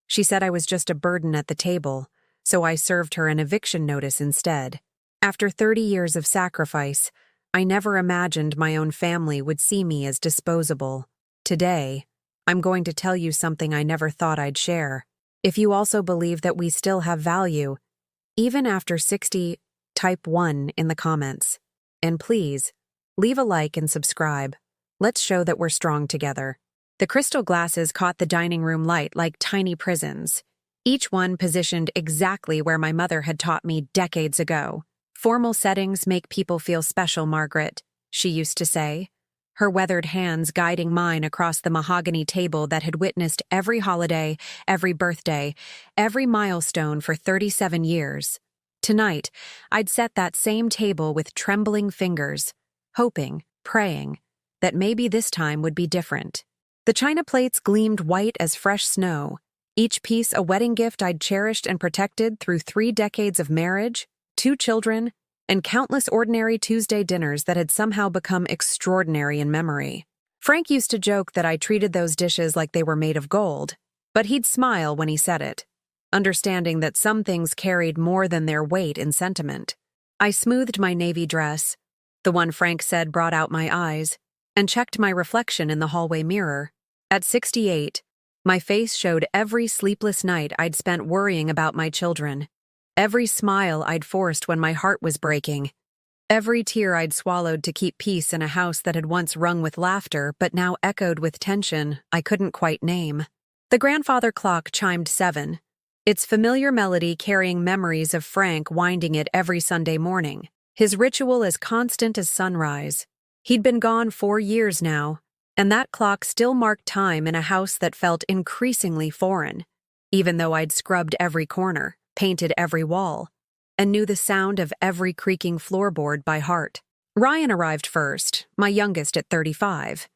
She said I was just a burden at the table, so I served her an eviction notice instead. After 30 years of sacrifice, I never imagined my own family would see me as disposable. Today, I'm going to tell you something I never thought I'd share. If you also believe that we still have value, even after 60, type 1 in the comments. And please, leave a like and subscribe. Let's show that we're strong together. The crystal glasses caught the dining room light like tiny prisons, each one positioned exactly where my mother had taught me decades ago. Formal settings make people feel special, Margaret, she used to say, her weathered hands guiding mine across the mahogany table that had witnessed every holiday, every birthday, every milestone for 37 years. Tonight, I'd set that same table with trembling fingers, hoping, praying, that maybe this time would be different. The china plates gleamed white as fresh snow, each piece a wedding gift I'd cherished and protected through 3 decades of marriage, 2 children, and countless ordinary Tuesday dinners that had somehow become extraordinary in memory. Frank used to joke that I treated those dishes like they were made of gold, but he'd smile when he said it, understanding that some things carried more than their weight in sentiment. I smoothed my navy dress, the one Frank said brought out my eyes, and checked my reflection in the hallway mirror. At 68, my face showed every sleepless night I'd spent worrying about my children, every smile I'd forced when my heart was breaking, every tear I'd swallowed to keep peace in a house that had once rung with laughter but now echoed with tension I couldn't quite name. The grandfather clock chimed 7, its familiar melody carrying memories of Frank winding it every Sunday morning, his ritual as constant as sunrise. He'd been gone 4 years now, and that clock still marked time in a house that felt increasingly foreign, even though I'd scrubbed every corner, painted every wall, and knew the sound of every creaking floorboard by heart. Ryan arrived first, my youngest at 35,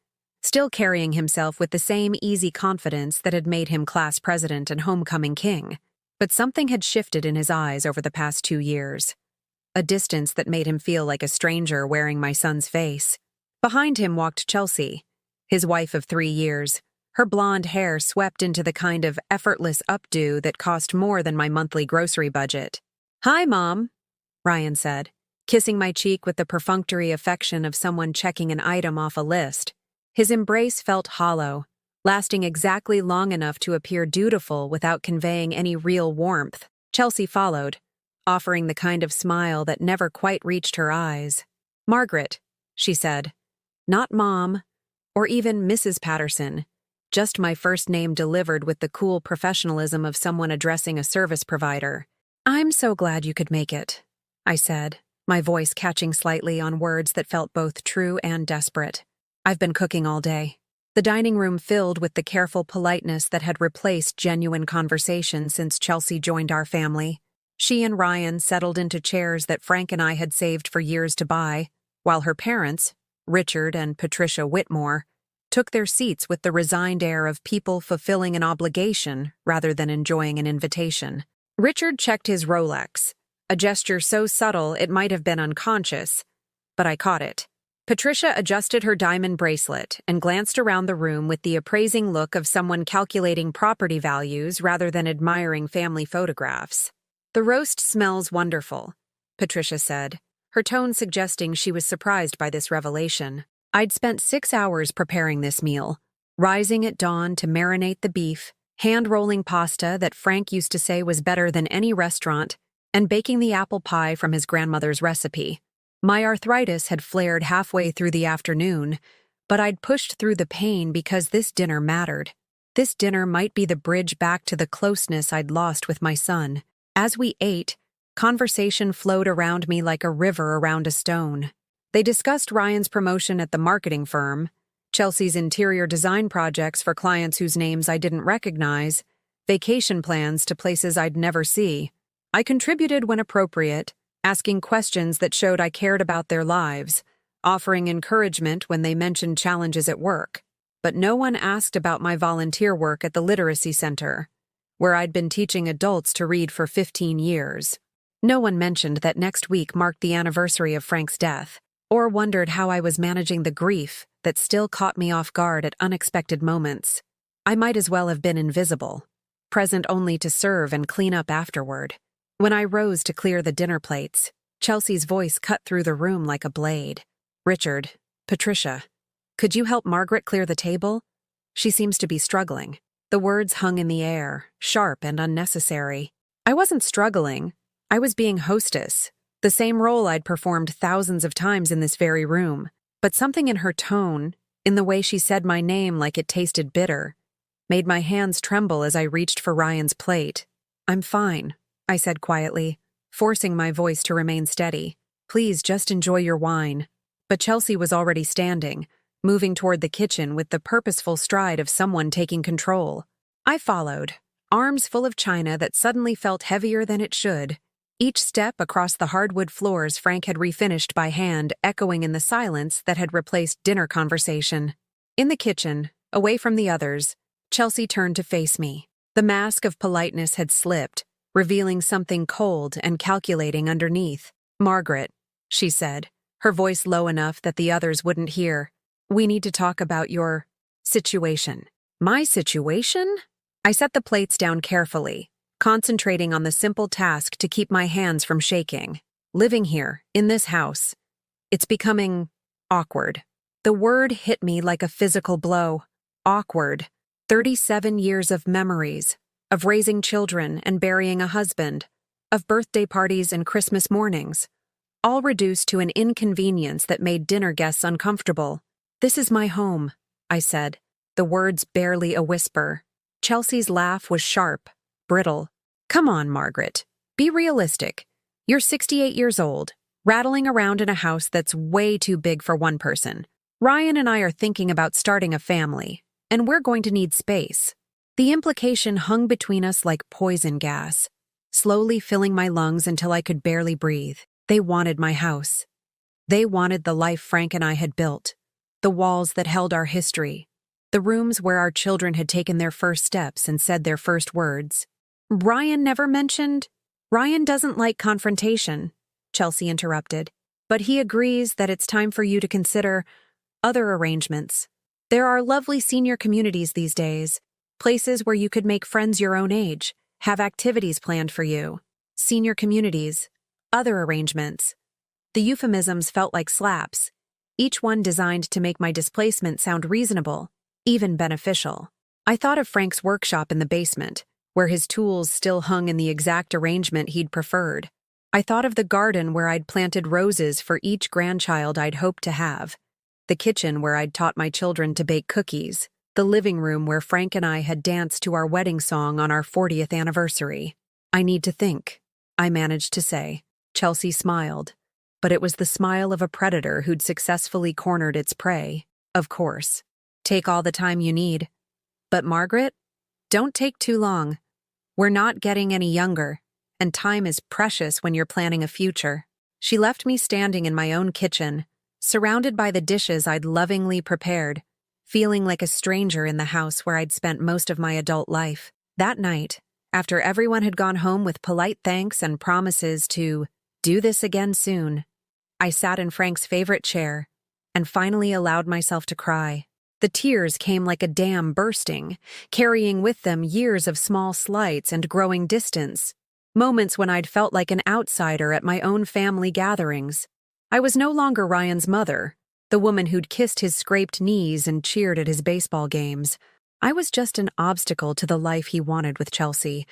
still carrying himself with the same easy confidence that had made him class president and homecoming king. But something had shifted in his eyes over the past 2 years, a distance that made him feel like a stranger wearing my son's face. Behind him walked Chelsea, his wife of 3 years, her blonde hair swept into the kind of effortless updo that cost more than my monthly grocery budget. "Hi, Mom," Ryan said, kissing my cheek with the perfunctory affection of someone checking an item off a list. His embrace felt hollow, lasting exactly long enough to appear dutiful without conveying any real warmth. Chelsea followed, offering the kind of smile that never quite reached her eyes. "Margaret," she said, "not Mom, or even Mrs. Patterson. Just my first name delivered with the cool professionalism of someone addressing a service provider." "I'm so glad you could make it," I said, my voice catching slightly on words that felt both true and desperate. "I've been cooking all day." The dining room filled with the careful politeness that had replaced genuine conversation since Chelsea joined our family. She and Ryan settled into chairs that Frank and I had saved for years to buy, while her parents, Richard and Patricia Whitmore, took their seats with the resigned air of people fulfilling an obligation rather than enjoying an invitation. Richard checked his Rolex, a gesture so subtle it might have been unconscious, but I caught it. Patricia adjusted her diamond bracelet and glanced around the room with the appraising look of someone calculating property values rather than admiring family photographs. "The roast smells wonderful," Patricia said, her tone suggesting she was surprised by this revelation. I'd spent 6 hours preparing this meal, rising at dawn to marinate the beef, hand-rolling pasta that Frank used to say was better than any restaurant, and baking the apple pie from his grandmother's recipe. My arthritis had flared halfway through the afternoon, but I'd pushed through the pain because this dinner mattered. This dinner might be the bridge back to the closeness I'd lost with my son. As we ate, conversation flowed around me like a river around a stone. They discussed Ryan's promotion at the marketing firm, Chelsea's interior design projects for clients whose names I didn't recognize, vacation plans to places I'd never see. I contributed when appropriate, asking questions that showed I cared about their lives, offering encouragement when they mentioned challenges at work. But no one asked about my volunteer work at the literacy center, where I'd been teaching adults to read for 15 years. No one mentioned that next week marked the anniversary of Frank's death, or wondered how I was managing the grief that still caught me off guard at unexpected moments. I might as well have been invisible. present only to serve and clean up afterward. When I rose to clear the dinner plates, Chelsea's voice cut through the room like a blade. "Richard, Patricia, could you help Margaret clear the table? She seems to be struggling." The words hung in the air, sharp and unnecessary. I wasn't struggling. I was being hostess, the same role I'd performed thousands of times in this very room. But something in her tone, in the way she said my name like it tasted bitter, made my hands tremble as I reached for Ryan's plate. "I'm fine," I said quietly, forcing my voice to remain steady. "Please just enjoy your wine." But Chelsea was already standing, moving toward the kitchen with the purposeful stride of someone taking control. I followed, arms full of china that suddenly felt heavier than it should. Each step across the hardwood floors Frank had refinished by hand, echoing in the silence that had replaced dinner conversation. In the kitchen, away from the others, Chelsea turned to face me. The mask of politeness had slipped, revealing something cold and calculating underneath. "Margaret," she said, her voice low enough that the others wouldn't hear, "we need to talk about your situation." "My situation?" I set the plates down carefully, concentrating on the simple task to keep my hands from shaking. Living here, in this house, it's becoming awkward. The word hit me like a physical blow. Awkward. 37 years of memories, of raising children and burying a husband, of birthday parties and Christmas mornings, all reduced to an inconvenience that made dinner guests uncomfortable. "This is my home," I said, the words barely a whisper. Chelsea's laugh was sharp, brittle. "Come on, Margaret. Be realistic. You're 68 years old, rattling around in a house that's way too big for one person. Ryan and I are thinking about starting a family, and we're going to need space." The implication hung between us like poison gas, slowly filling my lungs until I could barely breathe. They wanted my house. They wanted the life Frank and I had built, the walls that held our history, the rooms where our children had taken their first steps and said their first words. "Ryan never mentioned—" "Ryan doesn't like confrontation," Chelsea interrupted, "but he agrees that it's time for you to consider other arrangements. There are lovely senior communities these days, places where you could make friends your own age, have activities planned for you. Senior communities, other arrangements." The euphemisms felt like slaps, each one designed to make my displacement sound reasonable, even beneficial. I thought of Frank's workshop in the basement, where his tools still hung in the exact arrangement he'd preferred. I thought of the garden where I'd planted roses for each grandchild I'd hoped to have, the kitchen where I'd taught my children to bake cookies, the living room where Frank and I had danced to our wedding song on our 40th anniversary. "I need to think," I managed to say. Chelsea smiled, but it was the smile of a predator who'd successfully cornered its prey. "Of course. Take all the time you need. But Margaret, don't take too long. We're not getting any younger, and time is precious when you're planning a future." She left me standing in my own kitchen, surrounded by the dishes I'd lovingly prepared, feeling like a stranger in the house where I'd spent most of my adult life. That night, after everyone had gone home with polite thanks and promises to do this again soon, I sat in Frank's favorite chair and finally allowed myself to cry. The tears came like a dam bursting, carrying with them years of small slights and growing distance, moments when I'd felt like an outsider at my own family gatherings. I was no longer Ryan's mother, the woman who'd kissed his scraped knees and cheered at his baseball games. I was just an obstacle to the life he wanted with Chelsea,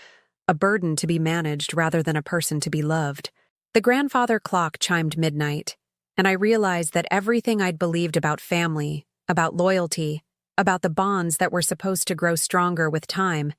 a burden to be managed rather than a person to be loved. The grandfather clock chimed midnight, and I realized that everything I'd believed about family, about loyalty, about the bonds that were supposed to grow stronger with time,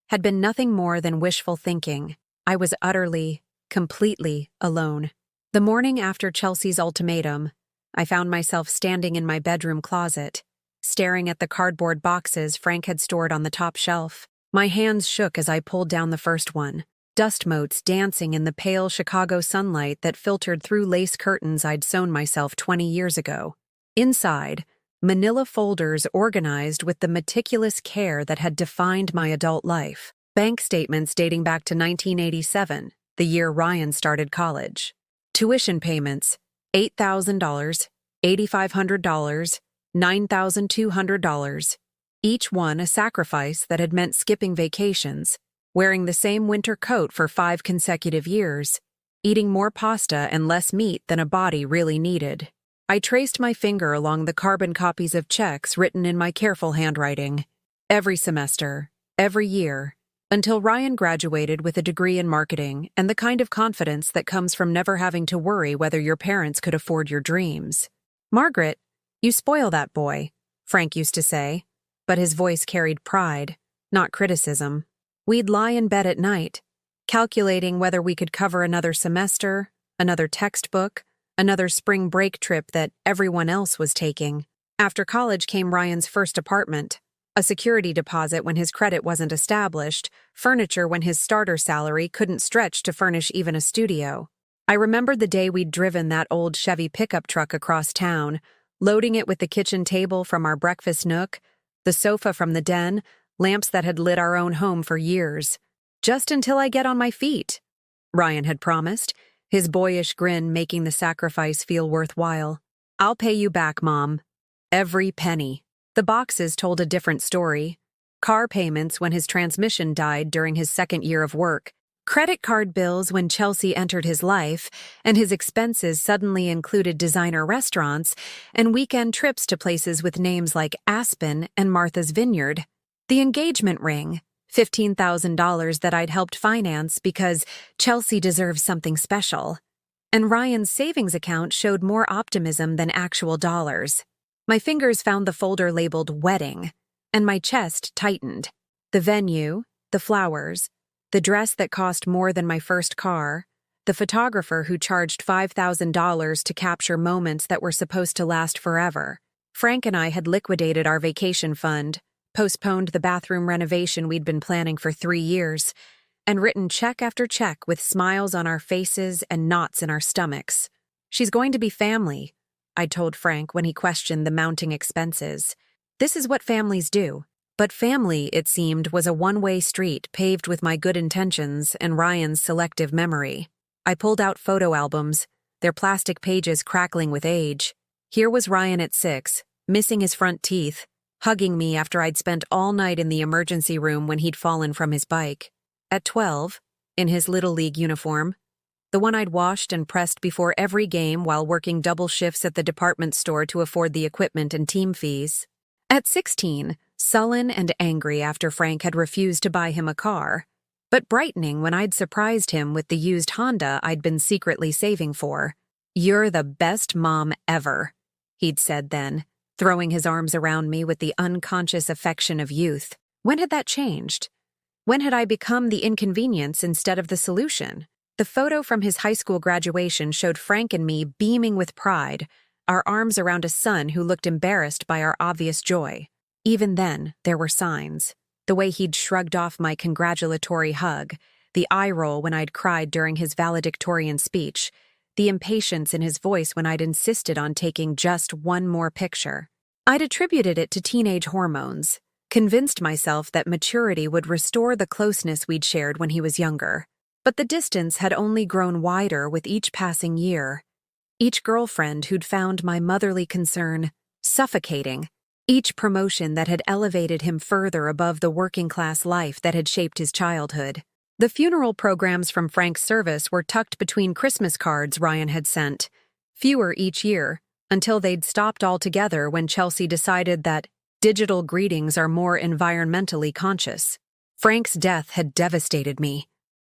had been nothing more than wishful thinking. I was utterly, completely alone. The morning after Chelsea's ultimatum, I found myself standing in my bedroom closet, staring at the cardboard boxes Frank had stored on the top shelf. My hands shook as I pulled down the first one, dust motes dancing in the pale Chicago sunlight that filtered through lace curtains I'd sewn myself 20 years ago. Inside, manila folders organized with the meticulous care that had defined my adult life. Bank statements dating back to 1987, the year Ryan started college. Tuition payments, $8,000, $8,500, $9,200, each one a sacrifice that had meant skipping vacations, wearing the same winter coat for 5 consecutive years, eating more pasta and less meat than a body really needed. I traced my finger along the carbon copies of checks written in my careful handwriting. Every semester, every year, until Ryan graduated with a degree in marketing and the kind of confidence that comes from never having to worry whether your parents could afford your dreams. "Margaret, you spoil that boy," Frank used to say, but his voice carried pride, not criticism. We'd lie in bed at night, calculating whether we could cover another semester, another textbook, another spring break trip that everyone else was taking. After college came Ryan's first apartment, a security deposit when his credit wasn't established, furniture when his starter salary couldn't stretch to furnish even a studio. I remembered the day we'd driven that old Chevy pickup truck across town, loading it with the kitchen table from our breakfast nook, the sofa from the den, lamps that had lit our own home for years. "Just until I get on my feet," Ryan had promised, his boyish grin making the sacrifice feel worthwhile. "I'll pay you back, Mom. Every penny." The boxes told a different story. Car payments when his transmission died during his second year of work, credit card bills when Chelsea entered his life, and his expenses suddenly included designer restaurants and weekend trips to places with names like Aspen and Martha's Vineyard. The engagement ring, $15,000 that I'd helped finance because Chelsea deserves something special. And Ryan's savings account showed more optimism than actual dollars. My fingers found the folder labeled "Wedding," and my chest tightened. The venue, the flowers, the dress that cost more than my first car, the photographer who charged $5,000 to capture moments that were supposed to last forever. Frank and I had liquidated our vacation fund, postponed the bathroom renovation we'd been planning for 3 years, and written check after check with smiles on our faces and knots in our stomachs. "She's going to be family," I told Frank when he questioned the mounting expenses. "This is what families do." But family, it seemed, was a one-way street paved with my good intentions and Ryan's selective memory. I pulled out photo albums, their plastic pages crackling with age. Here was Ryan at 6, missing his front teeth, hugging me after I'd spent all night in the emergency room when he'd fallen from his bike. At 12, in his Little League uniform, the one I'd washed and pressed before every game while working double shifts at the department store to afford the equipment and team fees. At 16, sullen and angry after Frank had refused to buy him a car, but brightening when I'd surprised him with the used Honda I'd been secretly saving for. "You're the best mom ever," he'd said then, throwing his arms around me with the unconscious affection of youth. When had that changed? When had I become the inconvenience instead of the solution? The photo from his high school graduation showed Frank and me beaming with pride, our arms around a son who looked embarrassed by our obvious joy. Even then, there were signs. The way he'd shrugged off my congratulatory hug, the eye roll when I'd cried during his valedictorian speech, the impatience in his voice when I'd insisted on taking just one more picture. I'd attributed it to teenage hormones, convinced myself that maturity would restore the closeness we'd shared when he was younger. But the distance had only grown wider with each passing year. Each girlfriend who'd found my motherly concern suffocating, each promotion that had elevated him further above the working-class life that had shaped his childhood. The funeral programs from Frank's service were tucked between Christmas cards Ryan had sent, fewer each year, until they'd stopped altogether when Chelsea decided that digital greetings are more environmentally conscious. Frank's death had devastated me,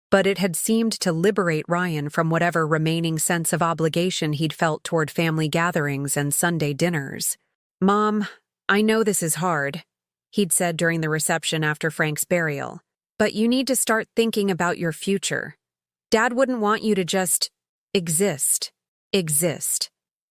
but it had seemed to liberate Ryan from whatever remaining sense of obligation he'd felt toward family gatherings and Sunday dinners. "Mom, I know this is hard," he'd said during the reception after Frank's burial, "but you need to start thinking about your future. Dad wouldn't want you to just exist.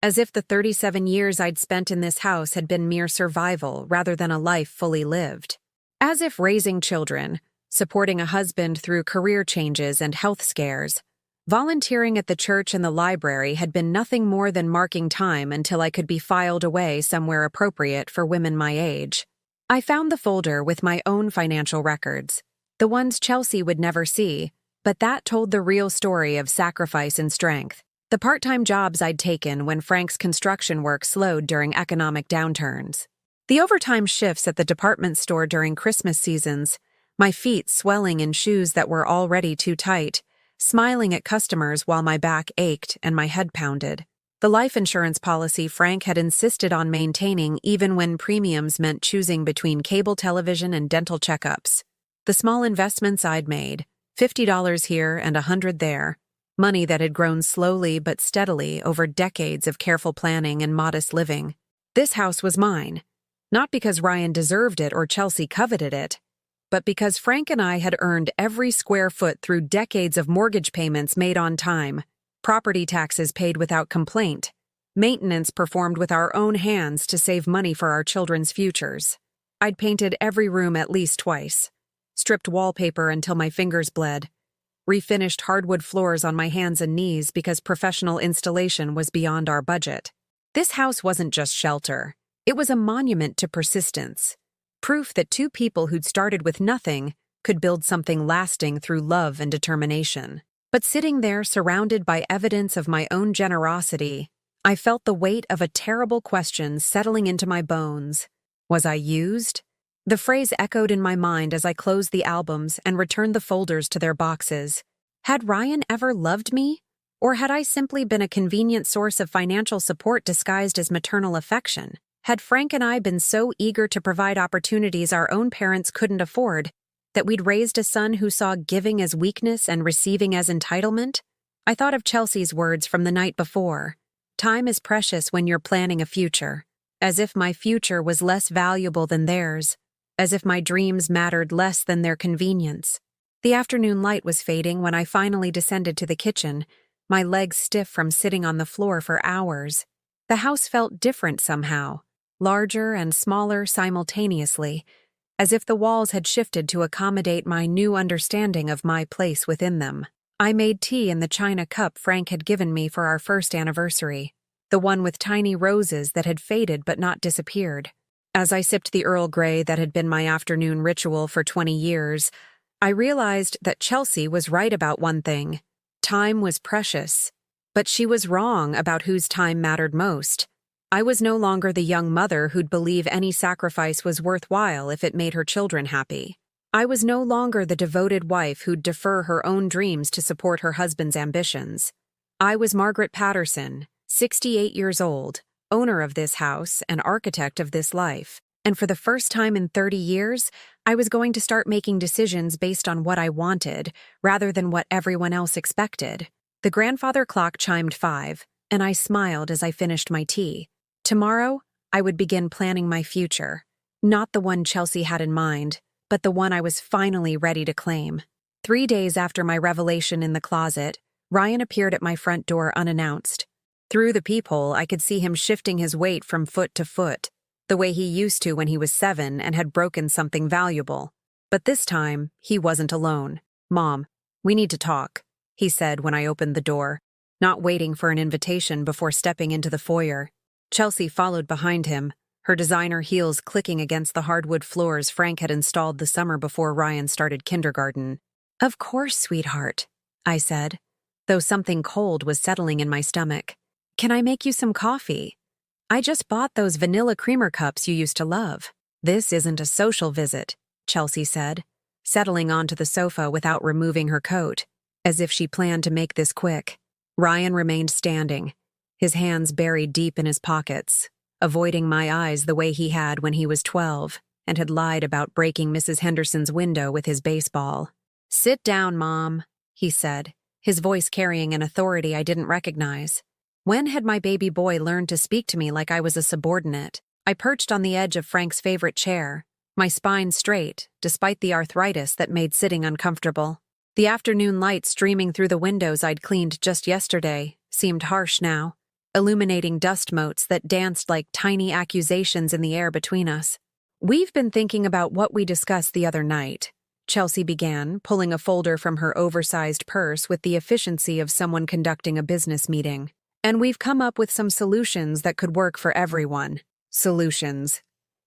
As if the 37 years I'd spent in this house had been mere survival rather than a life fully lived. As if raising children, supporting a husband through career changes and health scares, volunteering at the church and the library had been nothing more than marking time until I could be filed away somewhere appropriate for women my age. I found the folder with my own financial records, the ones Chelsea would never see, but that told the real story of sacrifice and strength. The part-time jobs I'd taken when Frank's construction work slowed during economic downturns. The overtime shifts at the department store during Christmas seasons, my feet swelling in shoes that were already too tight, smiling at customers while my back ached and my head pounded. The life insurance policy Frank had insisted on maintaining even when premiums meant choosing between cable television and dental checkups. The small investments I'd made, $50 here and $100 there, money that had grown slowly but steadily over decades of careful planning and modest living. This house was mine, not because Ryan deserved it or Chelsea coveted it, but because Frank and I had earned every square foot through decades of mortgage payments made on time, property taxes paid without complaint, maintenance performed with our own hands to save money for our children's futures. I'd painted every room at least twice, stripped wallpaper until my fingers bled, refinished hardwood floors on my hands and knees because professional installation was beyond our budget. This house wasn't just shelter. It was a monument to persistence, proof that two people who'd started with nothing could build something lasting through love and determination. But sitting there surrounded by evidence of my own generosity, I felt the weight of a terrible question settling into my bones. Was I used? The phrase echoed in my mind as I closed the albums and returned the folders to their boxes. Had Ryan ever loved me? Or had I simply been a convenient source of financial support disguised as maternal affection? Had Frank and I been so eager to provide opportunities our own parents couldn't afford that we'd raised a son who saw giving as weakness and receiving as entitlement? I thought of Chelsea's words from the night before. Time is precious when you're planning a future. As if my future was less valuable than theirs. As if my dreams mattered less than their convenience. The afternoon light was fading when I finally descended to the kitchen, my legs stiff from sitting on the floor for hours. The house felt different somehow, larger and smaller simultaneously, as if the walls had shifted to accommodate my new understanding of my place within them. I made tea in the china cup Frank had given me for our first anniversary, the one with tiny roses that had faded but not disappeared. As I sipped the Earl Grey that had been my afternoon ritual for 20 years, I realized that Chelsea was right about one thing. Time was precious, but she was wrong about whose time mattered most. I was no longer the young mother who'd believe any sacrifice was worthwhile if it made her children happy. I was no longer the devoted wife who'd defer her own dreams to support her husband's ambitions. I was Margaret Patterson, 68 years old, owner of this house and architect of this life. And for the first time in 30 years, I was going to start making decisions based on what I wanted, rather than what everyone else expected. The grandfather clock chimed 5, and I smiled as I finished my tea. Tomorrow, I would begin planning my future. Not the one Chelsea had in mind, but the one I was finally ready to claim. 3 days after my revelation in the closet, Ryan appeared at my front door unannounced. Through the peephole, I could see him shifting his weight from foot to foot, the way he used to when he was 7 and had broken something valuable. But this time, he wasn't alone. "Mom, we need to talk," he said when I opened the door, not waiting for an invitation before stepping into the foyer. Chelsea followed behind him, her designer heels clicking against the hardwood floors Frank had installed the summer before Ryan started kindergarten. "Of course, sweetheart," I said, though something cold was settling in my stomach. "Can I make you some coffee? I just bought those vanilla creamer cups you used to love." "This isn't a social visit," Chelsea said, settling onto the sofa without removing her coat, as if she planned to make this quick. Ryan remained standing, his hands buried deep in his pockets, avoiding my eyes the way he had when he was 12 and had lied about breaking Mrs. Henderson's window with his baseball. "Sit down, Mom," he said, his voice carrying an authority I didn't recognize. When had my baby boy learned to speak to me like I was a subordinate? I perched on the edge of Frank's favorite chair, my spine straight, despite the arthritis that made sitting uncomfortable. The afternoon light streaming through the windows I'd cleaned just yesterday seemed harsh now, illuminating dust motes that danced like tiny accusations in the air between us. "We've been thinking about what we discussed the other night," Chelsea began, pulling a folder from her oversized purse with the efficiency of someone conducting a business meeting. "And we've come up with some solutions that could work for everyone." Solutions.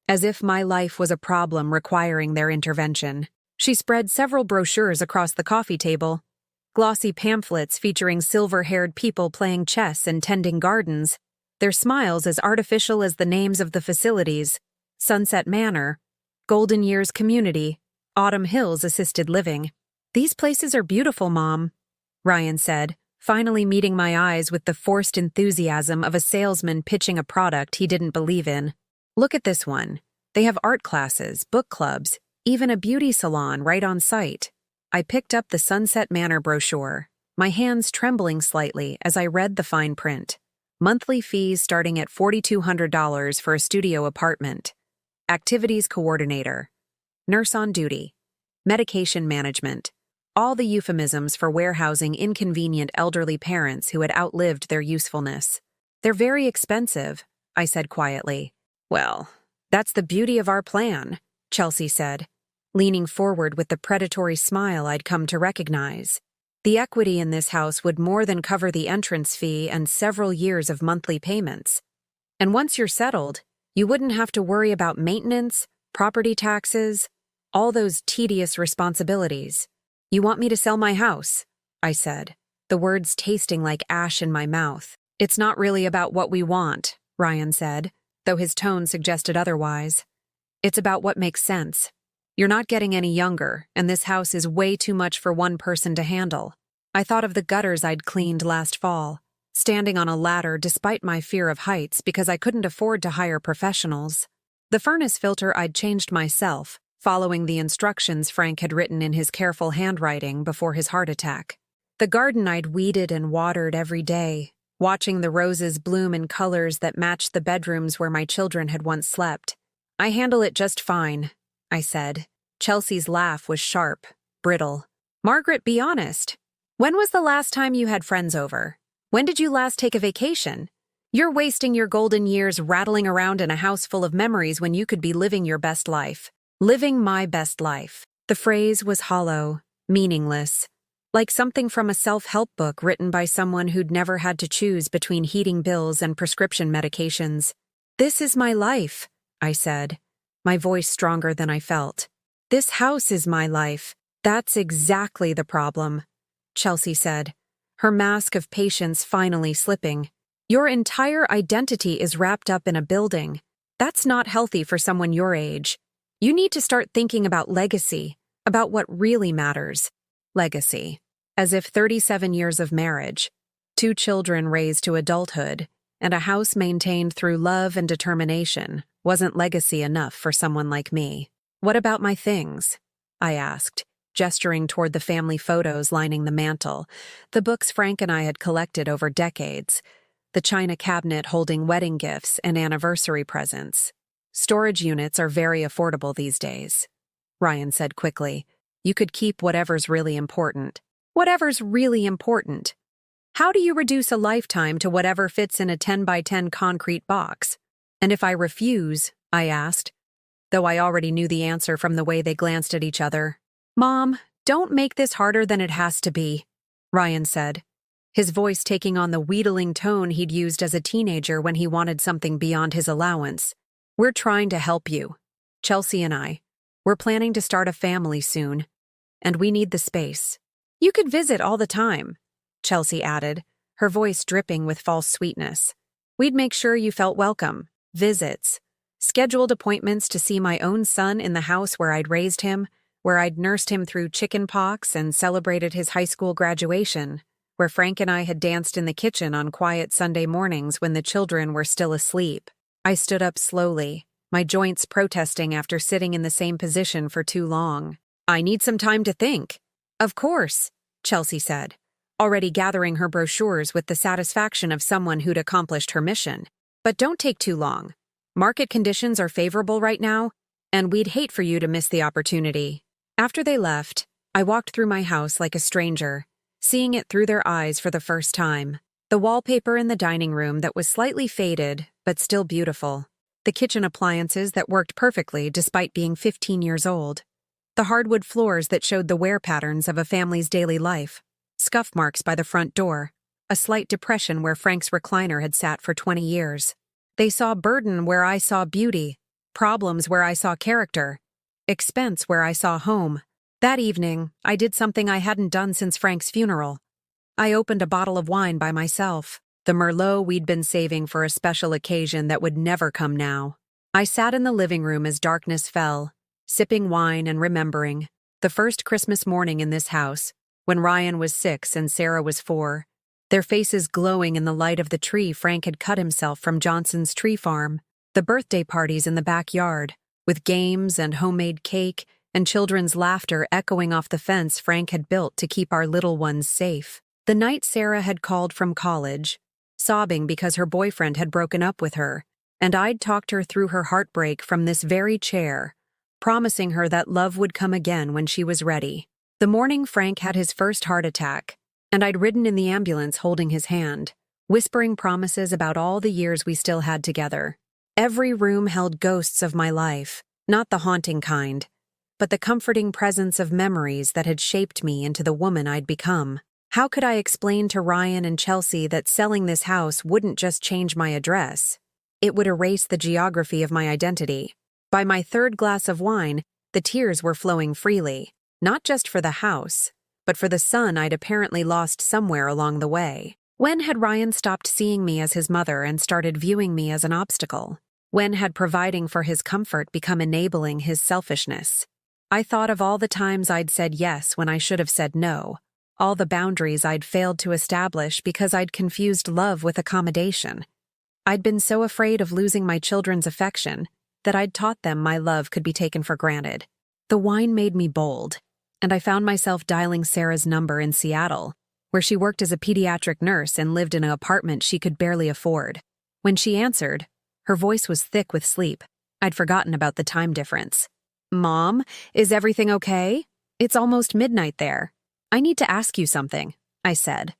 As if my life was a problem requiring their intervention. She spread several brochures across the coffee table, glossy pamphlets featuring silver-haired people playing chess and tending gardens, their smiles as artificial as the names of the facilities: Sunset Manor, Golden Years Community, Autumn Hills Assisted Living. These places are beautiful, Mom, Ryan said, finally meeting my eyes with the forced enthusiasm of a salesman pitching a product he didn't believe in. Look at this one. They have art classes, book clubs, even a beauty salon right on site. I picked up the Sunset Manor brochure, my hands trembling slightly as I read the fine print. Monthly fees starting at $4,200 for a studio apartment. Activities coordinator. Nurse on duty. Medication management. All the euphemisms for warehousing inconvenient elderly parents who had outlived their usefulness. They're very expensive, I said quietly. Well, that's the beauty of our plan, Chelsea said, leaning forward with the predatory smile I'd come to recognize. The equity in this house would more than cover the entrance fee and several years of monthly payments. And once you're settled, you wouldn't have to worry about maintenance, property taxes, all those tedious responsibilities. You want me to sell my house? I said, the words tasting like ash in my mouth. It's not really about what we want, Ryan said, though his tone suggested otherwise. It's about what makes sense. You're not getting any younger, and this house is way too much for one person to handle. I thought of the gutters I'd cleaned last fall, standing on a ladder despite my fear of heights because I couldn't afford to hire professionals. The furnace filter I'd changed myself, following the instructions Frank had written in his careful handwriting before his heart attack. The garden I'd weeded and watered every day, watching the roses bloom in colors that matched the bedrooms where my children had once slept. I handle it just fine, I said. Chelsea's laugh was sharp, brittle. Margaret, be honest. When was the last time you had friends over? When did you last take a vacation? You're wasting your golden years rattling around in a house full of memories when you could be living your best life. Living my best life. The phrase was hollow, meaningless, like something from a self-help book written by someone who'd never had to choose between heating bills and prescription medications. This is my life, I said, my voice stronger than I felt. This house is my life. That's exactly the problem, Chelsea said, her mask of patience finally slipping. Your entire identity is wrapped up in a building. That's not healthy for someone your age. You need to start thinking about legacy, about what really matters. Legacy. As if 37 years of marriage, 2 children raised to adulthood, and a house maintained through love and determination wasn't legacy enough for someone like me. What about my things? I asked, gesturing toward the family photos lining the mantel, the books Frank and I had collected over decades, the china cabinet holding wedding gifts and anniversary presents. Storage units are very affordable these days, Ryan said quickly. You could keep whatever's really important. Whatever's really important. How do you reduce a lifetime to whatever fits in a 10 by 10 concrete box? And if I refuse, I asked, though I already knew the answer from the way they glanced at each other. Mom, don't make this harder than it has to be, Ryan said, his voice taking on the wheedling tone he'd used as a teenager when he wanted something beyond his allowance. We're trying to help you, Chelsea and I. We're planning to start a family soon, and we need the space. You could visit all the time, Chelsea added, her voice dripping with false sweetness. We'd make sure you felt welcome. Visits. Scheduled appointments to see my own son in the house where I'd raised him, where I'd nursed him through chicken pox and celebrated his high school graduation, where Frank and I had danced in the kitchen on quiet Sunday mornings when the children were still asleep. I stood up slowly, my joints protesting after sitting in the same position for too long. I need some time to think. Of course, Chelsea said, already gathering her brochures with the satisfaction of someone who'd accomplished her mission. But don't take too long. Market conditions are favorable right now, and we'd hate for you to miss the opportunity. After they left, I walked through my house like a stranger, seeing it through their eyes for the first time. The wallpaper in the dining room that was slightly faded, but still beautiful. The kitchen appliances that worked perfectly despite being 15 years old. The hardwood floors that showed the wear patterns of a family's daily life. Scuff marks by the front door. A slight depression where Frank's recliner had sat for 20 years. They saw burden where I saw beauty. Problems where I saw character. Expense where I saw home. That evening, I did something I hadn't done since Frank's funeral. I opened a bottle of wine by myself, the Merlot we'd been saving for a special occasion that would never come now. I sat in the living room as darkness fell, sipping wine and remembering the first Christmas morning in this house, when Ryan was 6 and Sarah was 4, their faces glowing in the light of the tree Frank had cut himself from Johnson's tree farm, the birthday parties in the backyard, with games and homemade cake and children's laughter echoing off the fence Frank had built to keep our little ones safe. The night Sarah had called from college, sobbing because her boyfriend had broken up with her, and I'd talked her through her heartbreak from this very chair, promising her that love would come again when she was ready. The morning Frank had his first heart attack, and I'd ridden in the ambulance holding his hand, whispering promises about all the years we still had together. Every room held ghosts of my life, not the haunting kind, but the comforting presence of memories that had shaped me into the woman I'd become. How could I explain to Ryan and Chelsea that selling this house wouldn't just change my address? It would erase the geography of my identity. By my third glass of wine, the tears were flowing freely, not just for the house, but for the son I'd apparently lost somewhere along the way. When had Ryan stopped seeing me as his mother and started viewing me as an obstacle? When had providing for his comfort become enabling his selfishness? I thought of all the times I'd said yes when I should have said no, all the boundaries I'd failed to establish because I'd confused love with accommodation. I'd been so afraid of losing my children's affection that I'd taught them my love could be taken for granted. The wine made me bold, and I found myself dialing Sarah's number in Seattle, where she worked as a pediatric nurse and lived in an apartment she could barely afford. When she answered, her voice was thick with sleep. I'd forgotten about the time difference. "Mom, is everything okay? It's almost midnight there. I need to ask you something," I said,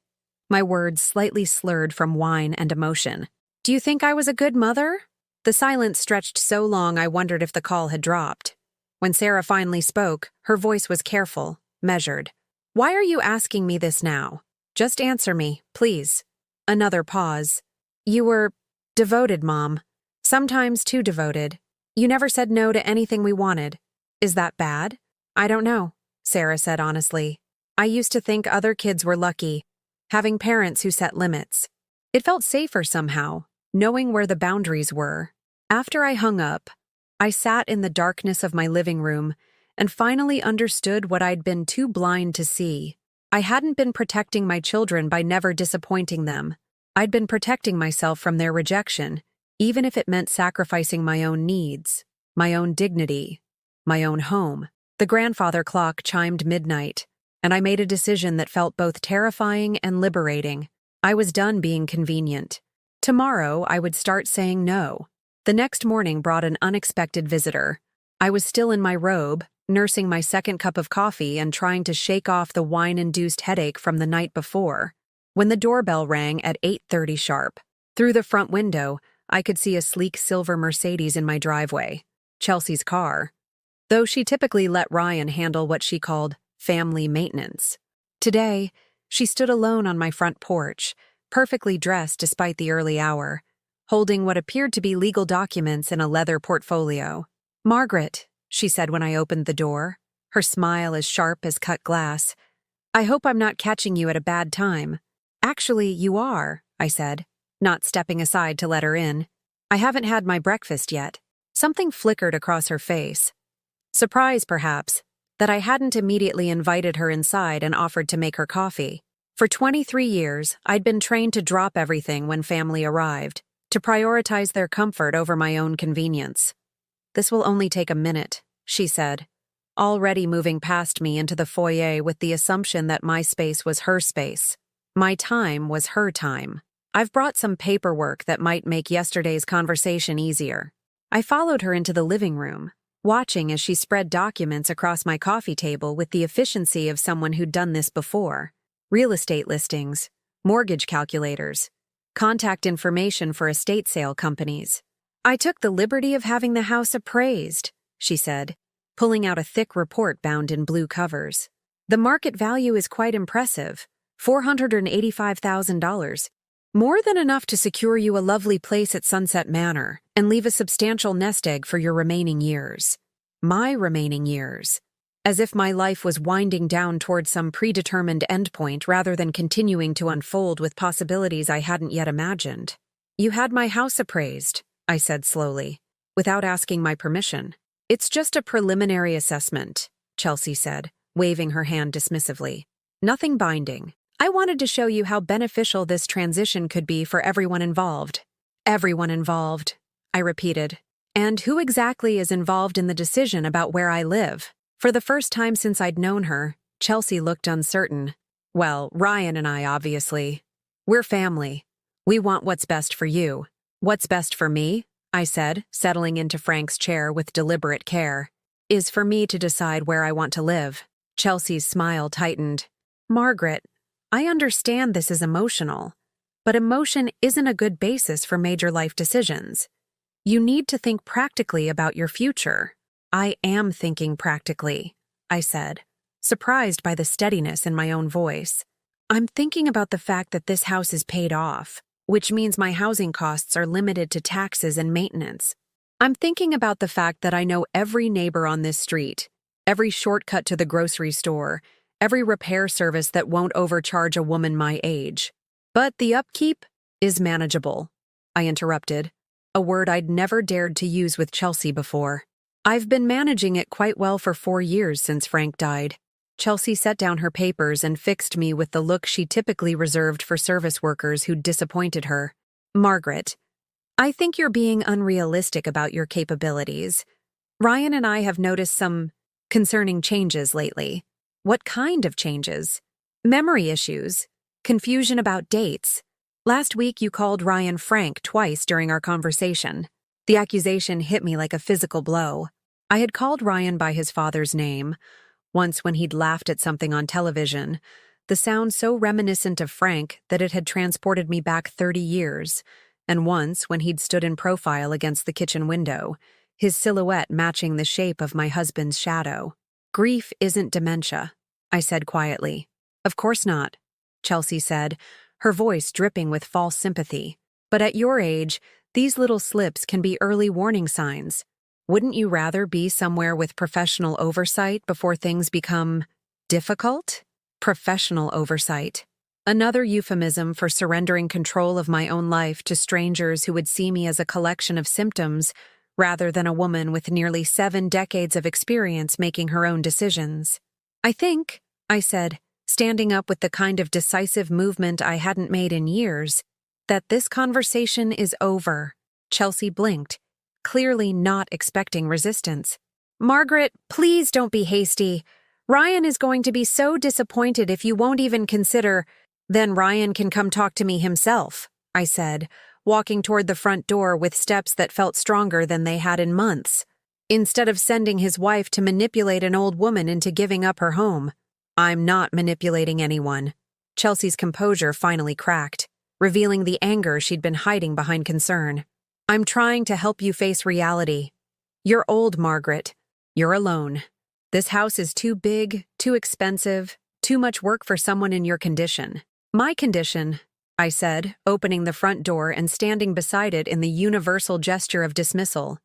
my words slightly slurred from wine and emotion. "Do you think I was a good mother?" The silence stretched so long I wondered if the call had dropped. When Sarah finally spoke, her voice was careful, measured. "Why are you asking me this now? Just answer me, please." Another pause. "You were devoted, Mom. Sometimes too devoted. You never said no to anything we wanted. Is that bad?" "I don't know," Sarah said honestly. "I used to think other kids were lucky, having parents who set limits. It felt safer somehow, knowing where the boundaries were." After I hung up, I sat in the darkness of my living room and finally understood what I'd been too blind to see. I hadn't been protecting my children by never disappointing them. I'd been protecting myself from their rejection, even if it meant sacrificing my own needs, my own dignity, my own home. The grandfather clock chimed midnight, and I made a decision that felt both terrifying and liberating. I was done being convenient. Tomorrow, I would start saying no. The next morning brought an unexpected visitor. I was still in my robe, nursing my second cup of coffee and trying to shake off the wine-induced headache from the night before, when the doorbell rang at 8:30 sharp. Through the front window, I could see a sleek silver Mercedes in my driveway, Chelsea's car, though she typically let Ryan handle what she called family maintenance. Today, she stood alone on my front porch, perfectly dressed despite the early hour, holding what appeared to be legal documents in a leather portfolio. "Margaret," she said when I opened the door, her smile as sharp as cut glass, "I hope I'm not catching you at a bad time." "Actually, you are," I said, not stepping aside to let her in. "I haven't had my breakfast yet." Something flickered across her face. Surprise, perhaps, that I hadn't immediately invited her inside and offered to make her coffee. For 23 years, I'd been trained to drop everything when family arrived, to prioritize their comfort over my own convenience. "This will only take a minute," she said, already moving past me into the foyer with the assumption that my space was her space. My time was her time. "I've brought some paperwork that might make yesterday's conversation easier." I followed her into the living room, watching as she spread documents across my coffee table with the efficiency of someone who'd done this before. Real estate listings, mortgage calculators, contact information for estate sale companies. "I took the liberty of having the house appraised," she said, pulling out a thick report bound in blue covers. "The market value is quite impressive, $485,000. More than enough to secure you a lovely place at Sunset Manor and leave a substantial nest egg for your remaining years." My remaining years. As if my life was winding down toward some predetermined endpoint rather than continuing to unfold with possibilities I hadn't yet imagined. "You had my house appraised," I said slowly, without asking my permission. It's just a preliminary assessment, Chelsea said, waving her hand dismissively. Nothing binding. I wanted to show you how beneficial this transition could be for everyone involved. Everyone involved, I repeated. And who exactly is involved in the decision about where I live? For the first time since I'd known her, Chelsea looked uncertain. Well, Ryan and I, obviously. We're family. We want what's best for you. What's best for me, I said, settling into Frank's chair with deliberate care, is for me to decide where I want to live. Chelsea's smile tightened. Margaret, I understand this is emotional, but emotion isn't a good basis for major life decisions. You need to think practically about your future. I am thinking practically, I said, surprised by the steadiness in my own voice. I'm thinking about the fact that this house is paid off, which means my housing costs are limited to taxes and maintenance. I'm thinking about the fact that I know every neighbor on this street, every shortcut to the grocery store, every repair service that won't overcharge a woman my age. But the upkeep is manageable, I interrupted, a word I'd never dared to use with Chelsea before. I've been managing it quite well for 4 years since Frank died. Chelsea set down her papers and fixed me with the look she typically reserved for service workers who'd disappointed her. Margaret, I think you're being unrealistic about your capabilities. Ryan and I have noticed some concerning changes lately. What kind of changes? Memory issues, confusion about dates. Last week you called Ryan Frank twice during our conversation. The accusation hit me like a physical blow. I had called Ryan by his father's name, once when he'd laughed at something on television, the sound so reminiscent of Frank that it had transported me back 30 years, and once when he'd stood in profile against the kitchen window, his silhouette matching the shape of my husband's shadow. Grief isn't dementia, I said quietly. Of course not, Chelsea said, her voice dripping with false sympathy. But at your age, these little slips can be early warning signs. Wouldn't you rather be somewhere with professional oversight before things become difficult? Professional oversight. Another euphemism for surrendering control of my own life to strangers who would see me as a collection of symptoms rather than a woman with nearly 7 decades of experience making her own decisions. I think, I said, standing up with the kind of decisive movement I hadn't made in years, that this conversation is over. Chelsea blinked, clearly not expecting resistance. Margaret, please don't be hasty. Ryan is going to be so disappointed if you won't even consider. Then Ryan can come talk to me himself, I said, walking toward the front door with steps that felt stronger than they had in months. Instead of sending his wife to manipulate an old woman into giving up her home. I'm not manipulating anyone. Chelsea's composure finally cracked, revealing the anger she'd been hiding behind concern. I'm trying to help you face reality. You're old, Margaret. You're alone. This house is too big, too expensive, too much work for someone in your condition. My condition, I said, opening the front door and standing beside it in the universal gesture of dismissal,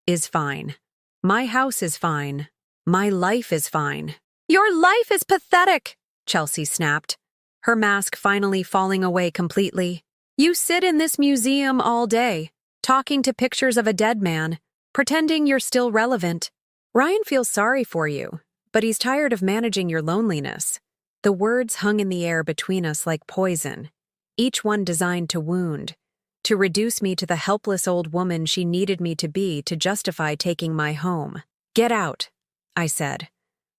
is fine. My house is fine. My life is fine. Your life is pathetic, Chelsea snapped, her mask finally falling away completely. You sit in this museum all day, talking to pictures of a dead man, pretending you're still relevant. Ryan feels sorry for you, but he's tired of managing your loneliness. The words hung in the air between us like poison, each one designed to wound, to reduce me to the helpless old woman she needed me to be to justify taking my home. Get out, I said,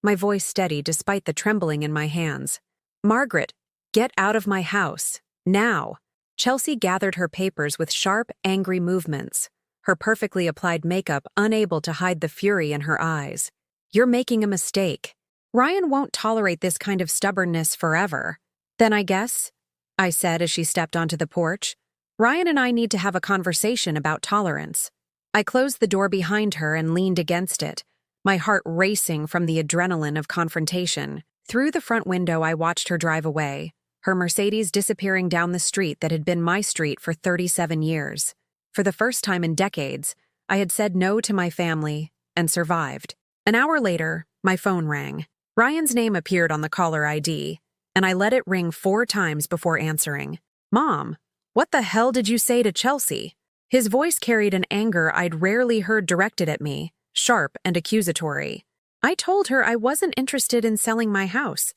my voice steady despite the trembling in my hands. Margaret, get out of my house, now. Chelsea gathered her papers with sharp, angry movements, her perfectly applied makeup unable to hide the fury in her eyes. You're making a mistake. Ryan won't tolerate this kind of stubbornness forever. Then I guess, I said as she stepped onto the porch, Ryan and I need to have a conversation about tolerance. I closed the door behind her and leaned against it, my heart racing from the adrenaline of confrontation. Through the front window I watched her drive away, her Mercedes disappearing down the street that had been my street for 37 years. For the first time in decades, I had said no to my family and survived. An hour later, my phone rang. Ryan's name appeared on the caller ID, and I let it ring 4 times before answering. Mom, what the hell did you say to Chelsea? His voice carried an anger I'd rarely heard directed at me, sharp and accusatory. "I told her I wasn't interested in selling my house,"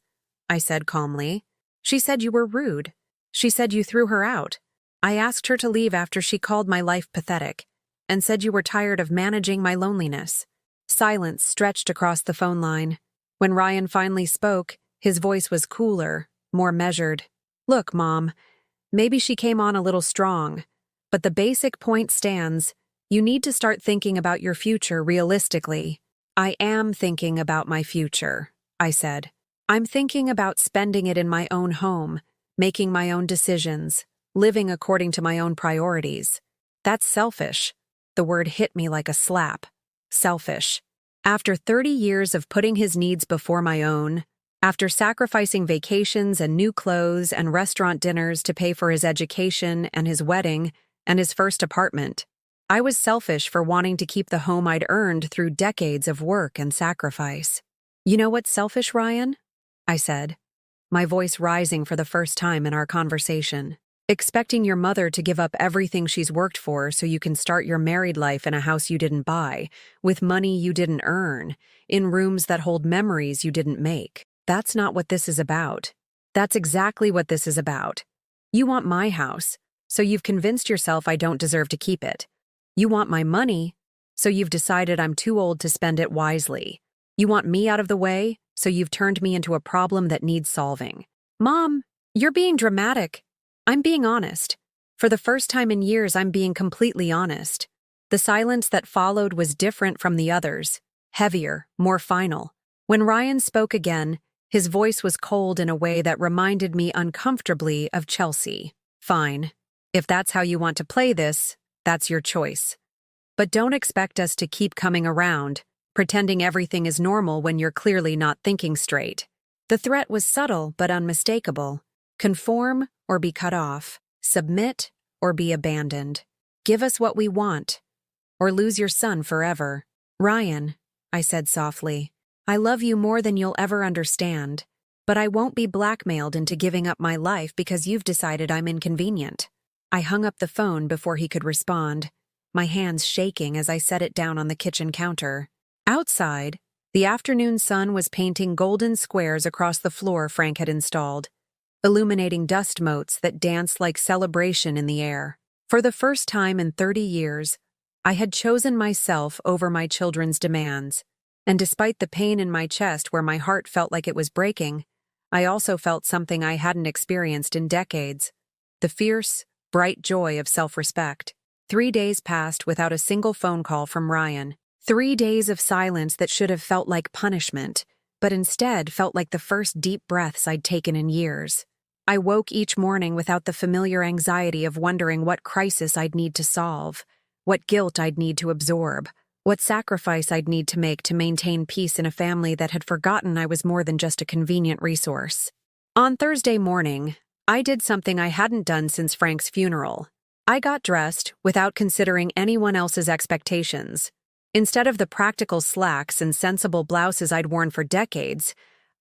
I said calmly. "She said you were rude. She said you threw her out. I asked her to leave after she called my life pathetic and said you were tired of managing my loneliness." Silence stretched across the phone line. When Ryan finally spoke, his voice was cooler, more measured. "Look, Mom, maybe she came on a little strong, but the basic point stands. You need to start thinking about your future realistically." "I am thinking about my future," I said. "I'm thinking about spending it in my own home, making my own decisions, living according to my own priorities. That's selfish." The word hit me like a slap. Selfish. After 30 years of putting his needs before my own, after sacrificing vacations and new clothes and restaurant dinners to pay for his education and his wedding and his first apartment, I was selfish for wanting to keep the home I'd earned through decades of work and sacrifice. "You know what's selfish, Ryan?" I said, my voice rising for the first time in our conversation. "Expecting your mother to give up everything she's worked for so you can start your married life in a house you didn't buy, with money you didn't earn, in rooms that hold memories you didn't make. That's not what this is about. That's exactly what this is about. You want my house, so you've convinced yourself I don't deserve to keep it. You want my money, so you've decided I'm too old to spend it wisely. You want me out of the way, so you've turned me into a problem that needs solving." "Mom, you're being dramatic. I'm being honest. For the first time in years, I'm being completely honest." The silence that followed was different from the others, heavier, more final. When Ryan spoke again, his voice was cold in a way that reminded me uncomfortably of Chelsea. "Fine. If that's how you want to play this, that's your choice. But don't expect us to keep coming around, pretending everything is normal when you're clearly not thinking straight." The threat was subtle but unmistakable. Conform or be cut off. Submit or be abandoned. Give us what we want, or lose your son forever. "Ryan," I said softly, "I love you more than you'll ever understand, but I won't be blackmailed into giving up my life because you've decided I'm inconvenient." I hung up the phone before he could respond, my hands shaking as I set it down on the kitchen counter. Outside, the afternoon sun was painting golden squares across the floor Frank had installed, illuminating dust motes that danced like celebration in the air. For the first time in 30 years, I had chosen myself over my children's demands, and despite the pain in my chest where my heart felt like it was breaking, I also felt something I hadn't experienced in decades: the fierce, bright joy of self-respect. 3 days passed without a single phone call from Ryan. 3 days of silence that should have felt like punishment, but instead felt like the first deep breaths I'd taken in years. I woke each morning without the familiar anxiety of wondering what crisis I'd need to solve, what guilt I'd need to absorb, what sacrifice I'd need to make to maintain peace in a family that had forgotten I was more than just a convenient resource. On Thursday morning, I did something I hadn't done since Frank's funeral. I got dressed without considering anyone else's expectations. Instead of the practical slacks and sensible blouses I'd worn for decades,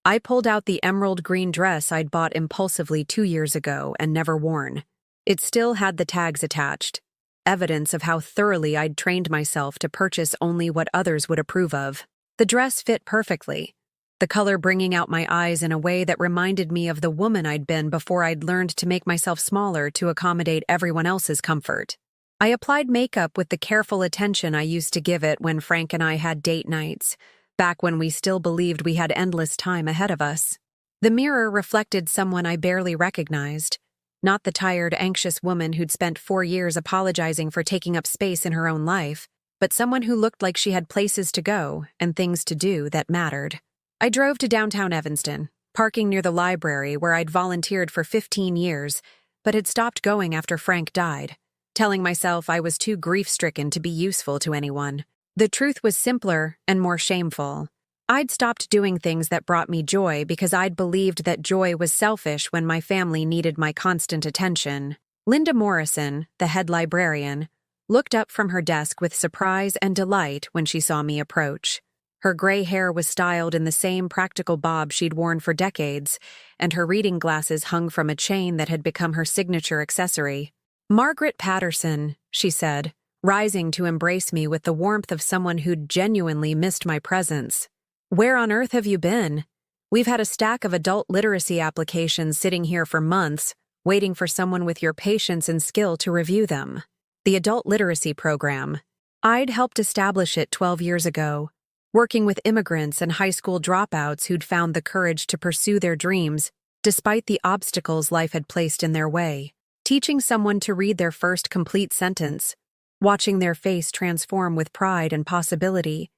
I pulled out the emerald green dress I'd bought impulsively 2 years ago and never worn. It still had the tags attached, evidence of how thoroughly I'd trained myself to purchase only what others would approve of. The dress fit perfectly, the color bringing out my eyes in a way that reminded me of the woman I'd been before I'd learned to make myself smaller to accommodate everyone else's comfort. I applied makeup with the careful attention I used to give it when Frank and I had date nights, back when we still believed we had endless time ahead of us. The mirror reflected someone I barely recognized, not the tired, anxious woman who'd spent 4 years apologizing for taking up space in her own life, but someone who looked like she had places to go and things to do that mattered. I drove to downtown Evanston, parking near the library where I'd volunteered for 15 years, but had stopped going after Frank died, telling myself I was too grief-stricken to be useful to anyone. The truth was simpler and more shameful. I'd stopped doing things that brought me joy because I'd believed that joy was selfish when my family needed my constant attention. Linda Morrison, the head librarian, looked up from her desk with surprise and delight when she saw me approach. Her gray hair was styled in the same practical bob she'd worn for decades, and her reading glasses hung from a chain that had become her signature accessory. "Margaret Patterson," she said, rising to embrace me with the warmth of someone who'd genuinely missed my presence. "Where on earth have you been? We've had a stack of adult literacy applications sitting here for months, waiting for someone with your patience and skill to review them." The adult literacy program. I'd helped establish it 12 years ago, working with immigrants and high school dropouts who'd found the courage to pursue their dreams despite the obstacles life had placed in their way. Teaching someone to read their first complete sentence, watching their face transform with pride and possibility.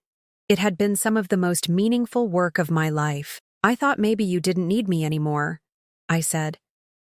It had been some of the most meaningful work of my life. "I thought maybe you didn't need me anymore," I said,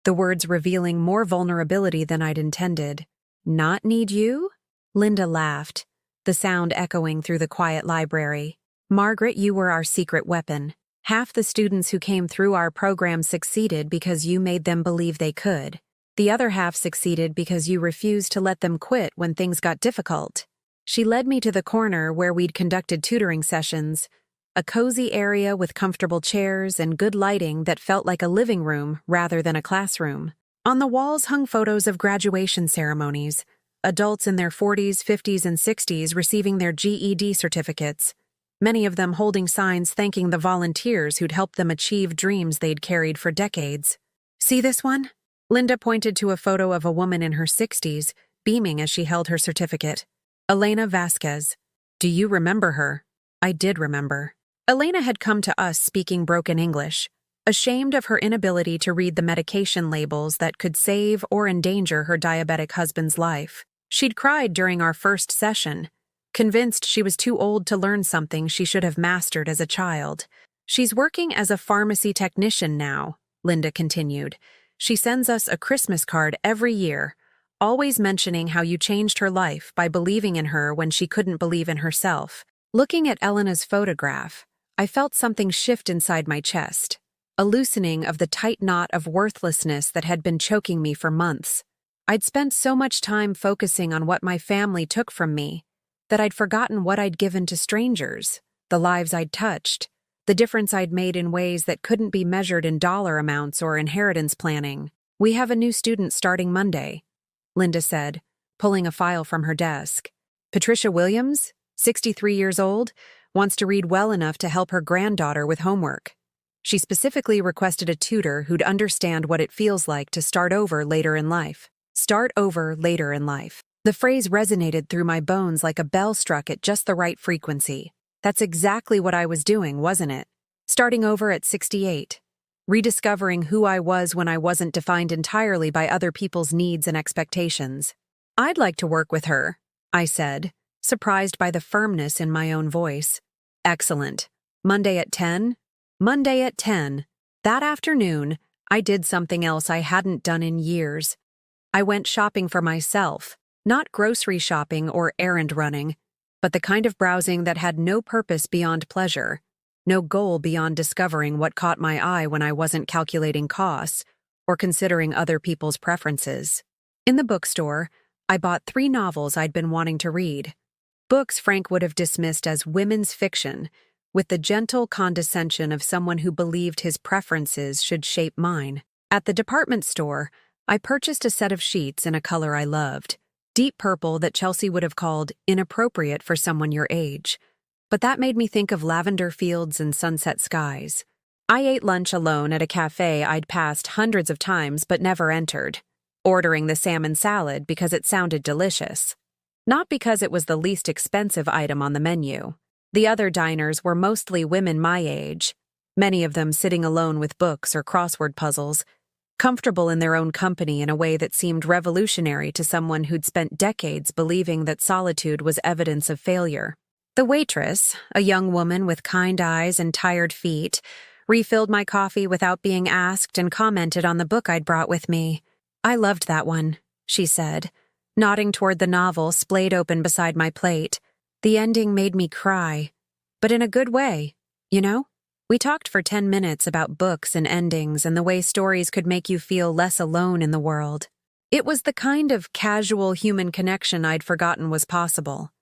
the words revealing more vulnerability than I'd intended. "Not need you?" Linda laughed, the sound echoing through the quiet library. "Margaret, you were our secret weapon. Half the students who came through our program succeeded because you made them believe they could. The other half succeeded because you refused to let them quit when things got difficult." She led me to the corner where we'd conducted tutoring sessions, a cozy area with comfortable chairs and good lighting that felt like a living room rather than a classroom. On the walls hung photos of graduation ceremonies, adults in their 40s, 50s, and 60s receiving their GED certificates, many of them holding signs thanking the volunteers who'd helped them achieve dreams they'd carried for decades. "See this one?" Linda pointed to a photo of a woman in her 60s, beaming as she held her certificate. "Elena Vasquez. Do you remember her?" I did remember. Elena had come to us speaking broken English, ashamed of her inability to read the medication labels that could save or endanger her diabetic husband's life. She'd cried during our first session, convinced she was too old to learn something she should have mastered as a child. "She's working as a pharmacy technician now," Linda continued. "She sends us a Christmas card every year, always mentioning how you changed her life by believing in her when she couldn't believe in herself." Looking at Elena's photograph, I felt something shift inside my chest, a loosening of the tight knot of worthlessness that had been choking me for months. I'd spent so much time focusing on what my family took from me that I'd forgotten what I'd given to strangers, the lives I'd touched, the difference I'd made in ways that couldn't be measured in dollar amounts or inheritance planning. "We have a new student starting Monday," Linda said, pulling a file from her desk. "Patricia Williams, 63 years old, wants to read well enough to help her granddaughter with homework. She specifically requested a tutor who'd understand what it feels like to start over later in life." Start over later in life. The phrase resonated through my bones like a bell struck at just the right frequency. That's exactly what I was doing, wasn't it? Starting over at 68. Rediscovering who I was when I wasn't defined entirely by other people's needs and expectations. "I'd like to work with her," I said, surprised by the firmness in my own voice. "Excellent. Monday at 10? Monday at 10. That afternoon, I did something else I hadn't done in years. I went shopping for myself, not grocery shopping or errand running, but the kind of browsing that had no purpose beyond pleasure, no goal beyond discovering what caught my eye when I wasn't calculating costs or considering other people's preferences. In the bookstore, I bought 3 novels I'd been wanting to read. Books Frank would have dismissed as women's fiction, with the gentle condescension of someone who believed his preferences should shape mine. At the department store, I purchased a set of sheets in a color I loved, deep purple that Chelsea would have called inappropriate for someone your age. But that made me think of lavender fields and sunset skies. I ate lunch alone at a cafe I'd passed hundreds of times but never entered, ordering the salmon salad because it sounded delicious. Not because it was the least expensive item on the menu. The other diners were mostly women my age, many of them sitting alone with books or crossword puzzles, comfortable in their own company in a way that seemed revolutionary to someone who'd spent decades believing that solitude was evidence of failure. The waitress, a young woman with kind eyes and tired feet, refilled my coffee without being asked and commented on the book I'd brought with me. "I loved that one," she said, nodding toward the novel splayed open beside my plate. "The ending made me cry, but in a good way, you know?" We talked for 10 minutes about books and endings and the way stories could make you feel less alone in the world. It was the kind of casual human connection I'd forgotten was possible.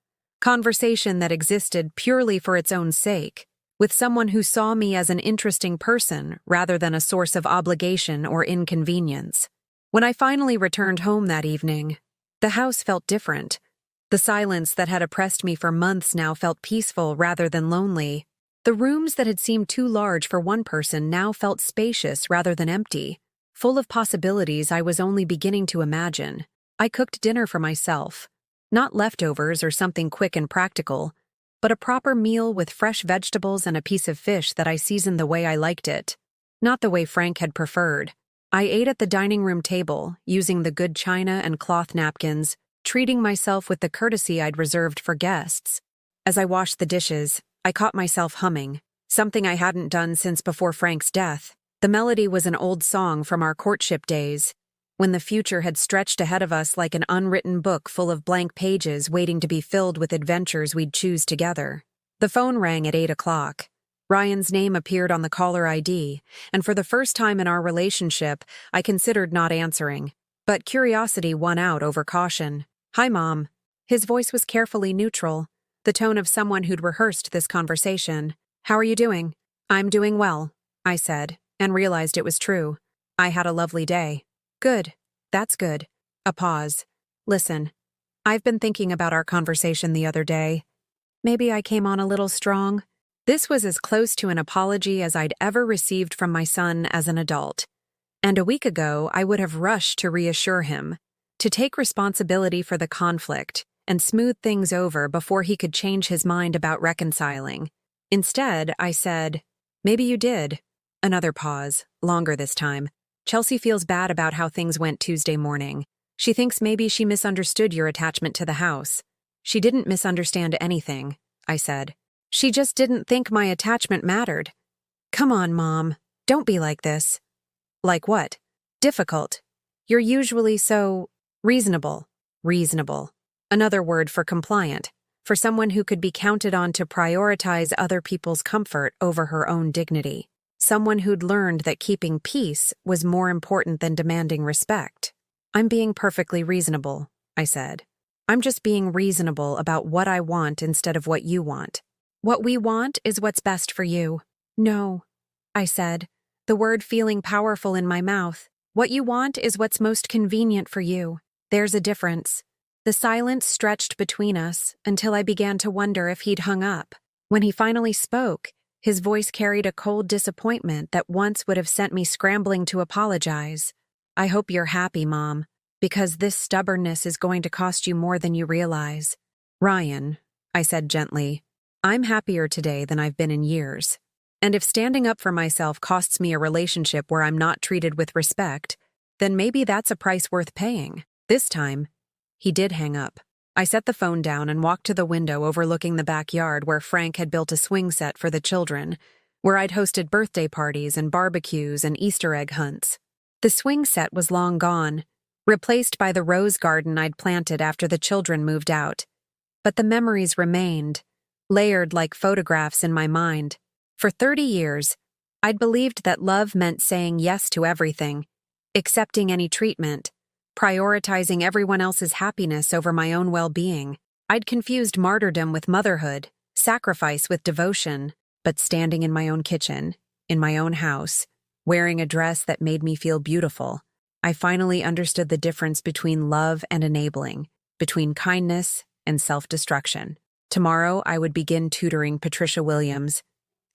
Conversation that existed purely for its own sake, with someone who saw me as an interesting person rather than a source of obligation or inconvenience. When I finally returned home that evening, the house felt different. The silence that had oppressed me for months now felt peaceful rather than lonely. The rooms that had seemed too large for one person now felt spacious rather than empty, full of possibilities I was only beginning to imagine. I cooked dinner for myself. Not leftovers or something quick and practical, but a proper meal with fresh vegetables and a piece of fish that I seasoned the way I liked it. Not the way Frank had preferred. I ate at the dining room table, using the good china and cloth napkins, treating myself with the courtesy I'd reserved for guests. As I washed the dishes, I caught myself humming, something I hadn't done since before Frank's death. The melody was an old song from our courtship days, when the future had stretched ahead of us like an unwritten book full of blank pages waiting to be filled with adventures we'd choose together. The phone rang at 8 o'clock. Ryan's name appeared on the caller ID, and for the first time in our relationship, I considered not answering. But curiosity won out over caution. "Hi, Mom." His voice was carefully neutral, the tone of someone who'd rehearsed this conversation. "How are you doing?" "I'm doing well," I said, and realized it was true. "I had a lovely day." "Good. That's good." A pause. "Listen, I've been thinking about our conversation the other day. Maybe I came on a little strong." This was as close to an apology as I'd ever received from my son as an adult. And a week ago, I would have rushed to reassure him, to take responsibility for the conflict and smooth things over before he could change his mind about reconciling. Instead, I said, "Maybe you did." Another pause, longer this time. "Chelsea feels bad about how things went Tuesday morning. She thinks maybe she misunderstood your attachment to the house." "She didn't misunderstand anything," I said. "She just didn't think my attachment mattered." "Come on, Mom. Don't be like this." "Like what?" "Difficult. You're usually so reasonable." Reasonable. Another word for compliant, for someone who could be counted on to prioritize other people's comfort over her own dignity. Someone who'd learned that keeping peace was more important than demanding respect. "I'm being perfectly reasonable," I said. "I'm just being reasonable about what I want instead of what you want. What we want is what's best for you." "No," I said, the word feeling powerful in my mouth. "What you want is what's most convenient for you. There's a difference." The silence stretched between us until I began to wonder if he'd hung up. When he finally spoke, his voice carried a cold disappointment that once would have sent me scrambling to apologize. "I hope you're happy, Mom, because this stubbornness is going to cost you more than you realize." "Ryan," I said gently, "I'm happier today than I've been in years. And if standing up for myself costs me a relationship where I'm not treated with respect, then maybe that's a price worth paying." This time, he did hang up. I set the phone down and walked to the window overlooking the backyard where Frank had built a swing set for the children, where I'd hosted birthday parties and barbecues and Easter egg hunts. The swing set was long gone, replaced by the rose garden I'd planted after the children moved out. But the memories remained, layered like photographs in my mind. For 30 years, I'd believed that love meant saying yes to everything, accepting any treatment, prioritizing everyone else's happiness over my own well-being. I'd confused martyrdom with motherhood, sacrifice with devotion, but standing in my own kitchen, in my own house, wearing a dress that made me feel beautiful, I finally understood the difference between love and enabling, between kindness and self-destruction. Tomorrow, I would begin tutoring Patricia Williams,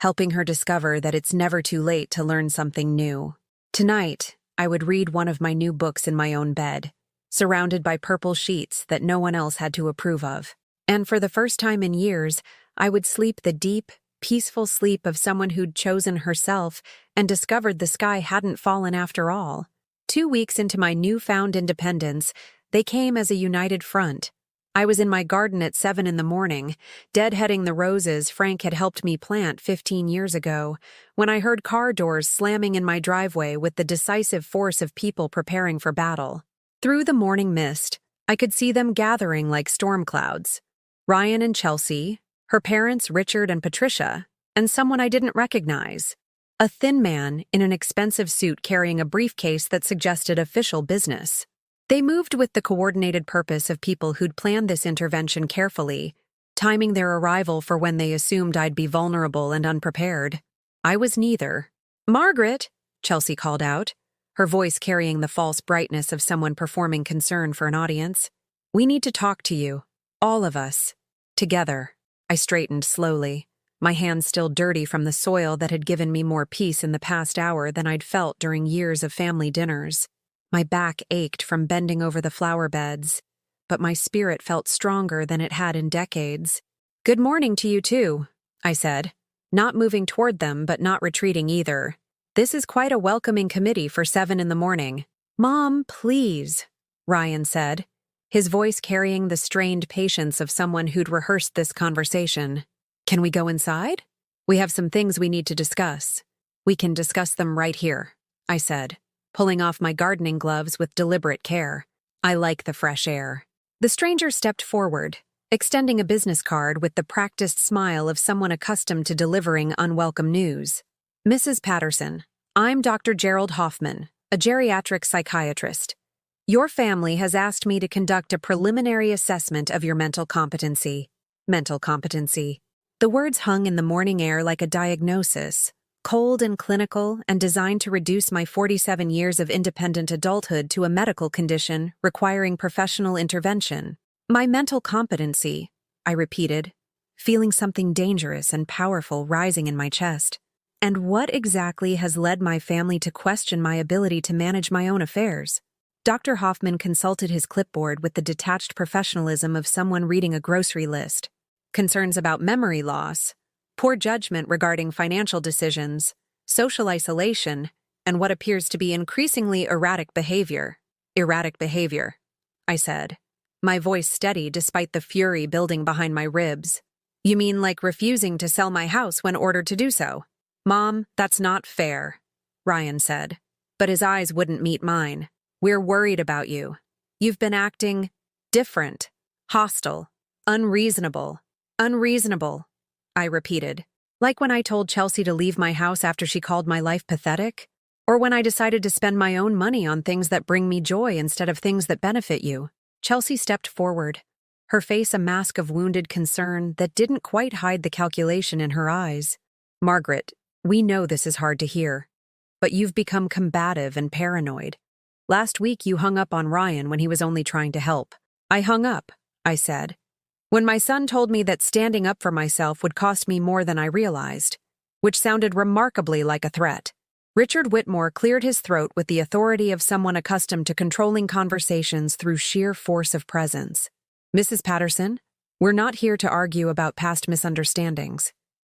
helping her discover that it's never too late to learn something new. Tonight, I would read one of my new books in my own bed, surrounded by purple sheets that no one else had to approve of. And for the first time in years, I would sleep the deep, peaceful sleep of someone who'd chosen herself and discovered the sky hadn't fallen after all. 2 weeks into my newfound independence, they came as a united front. I was in my garden at 7 in the morning, deadheading the roses Frank had helped me plant 15 years ago, when I heard car doors slamming in my driveway with the decisive force of people preparing for battle. Through the morning mist, I could see them gathering like storm clouds. Ryan and Chelsea, her parents Richard and Patricia, and someone I didn't recognize. A thin man in an expensive suit carrying a briefcase that suggested official business. They moved with the coordinated purpose of people who'd planned this intervention carefully, timing their arrival for when they assumed I'd be vulnerable and unprepared. I was neither. "Margaret," Chelsea called out, her voice carrying the false brightness of someone performing concern for an audience. "We need to talk to you. All of us. Together. I straightened slowly, my hands still dirty from the soil that had given me more peace in the past hour than I'd felt during years of family dinners. My back ached from bending over the flower beds, but my spirit felt stronger than it had in decades. "Good morning to you too," I said, not moving toward them but not retreating either. "This is quite a welcoming committee for 7 in the morning." "Mom, please," Ryan said, his voice carrying the strained patience of someone who'd rehearsed this conversation. "Can we go inside? We have some things we need to discuss." "We can discuss them right here," I said, pulling off my gardening gloves with deliberate care. I like the fresh air. The stranger stepped forward, extending a business card with the practiced smile of someone accustomed to delivering unwelcome news. "Mrs. Patterson, I'm Dr. Gerald Hoffman, a geriatric psychiatrist. Your family has asked me to conduct a preliminary assessment of your mental competency." Mental competency. The words hung in the morning air like a diagnosis, cold and clinical and designed to reduce my 47 years of independent adulthood to a medical condition requiring professional intervention. "My mental competency," I repeated, feeling something dangerous and powerful rising in my chest. "And what exactly has led my family to question my ability to manage my own affairs?" Dr. Hoffman consulted his clipboard with the detached professionalism of someone reading a grocery list. "Concerns about memory loss, poor judgment regarding financial decisions, social isolation, and what appears to be increasingly erratic behavior." "Erratic behavior," I said, my voice steady despite the fury building behind my ribs. "You mean like refusing to sell my house when ordered to do so?" "Mom, that's not fair," Ryan said, but his eyes wouldn't meet mine. "We're worried about you. You've been acting different, hostile, unreasonable, I repeated. "Like when I told Chelsea to leave my house after she called my life pathetic? Or when I decided to spend my own money on things that bring me joy instead of things that benefit you?" Chelsea stepped forward, her face a mask of wounded concern that didn't quite hide the calculation in her eyes. "Margaret, we know this is hard to hear, but you've become combative and paranoid. Last week you hung up on Ryan when he was only trying to help." "I hung up," I said, "when my son told me that standing up for myself would cost me more than I realized," which sounded remarkably like a threat. Richard Whitmore cleared his throat with the authority of someone accustomed to controlling conversations through sheer force of presence. "Mrs. Patterson, we're not here to argue about past misunderstandings.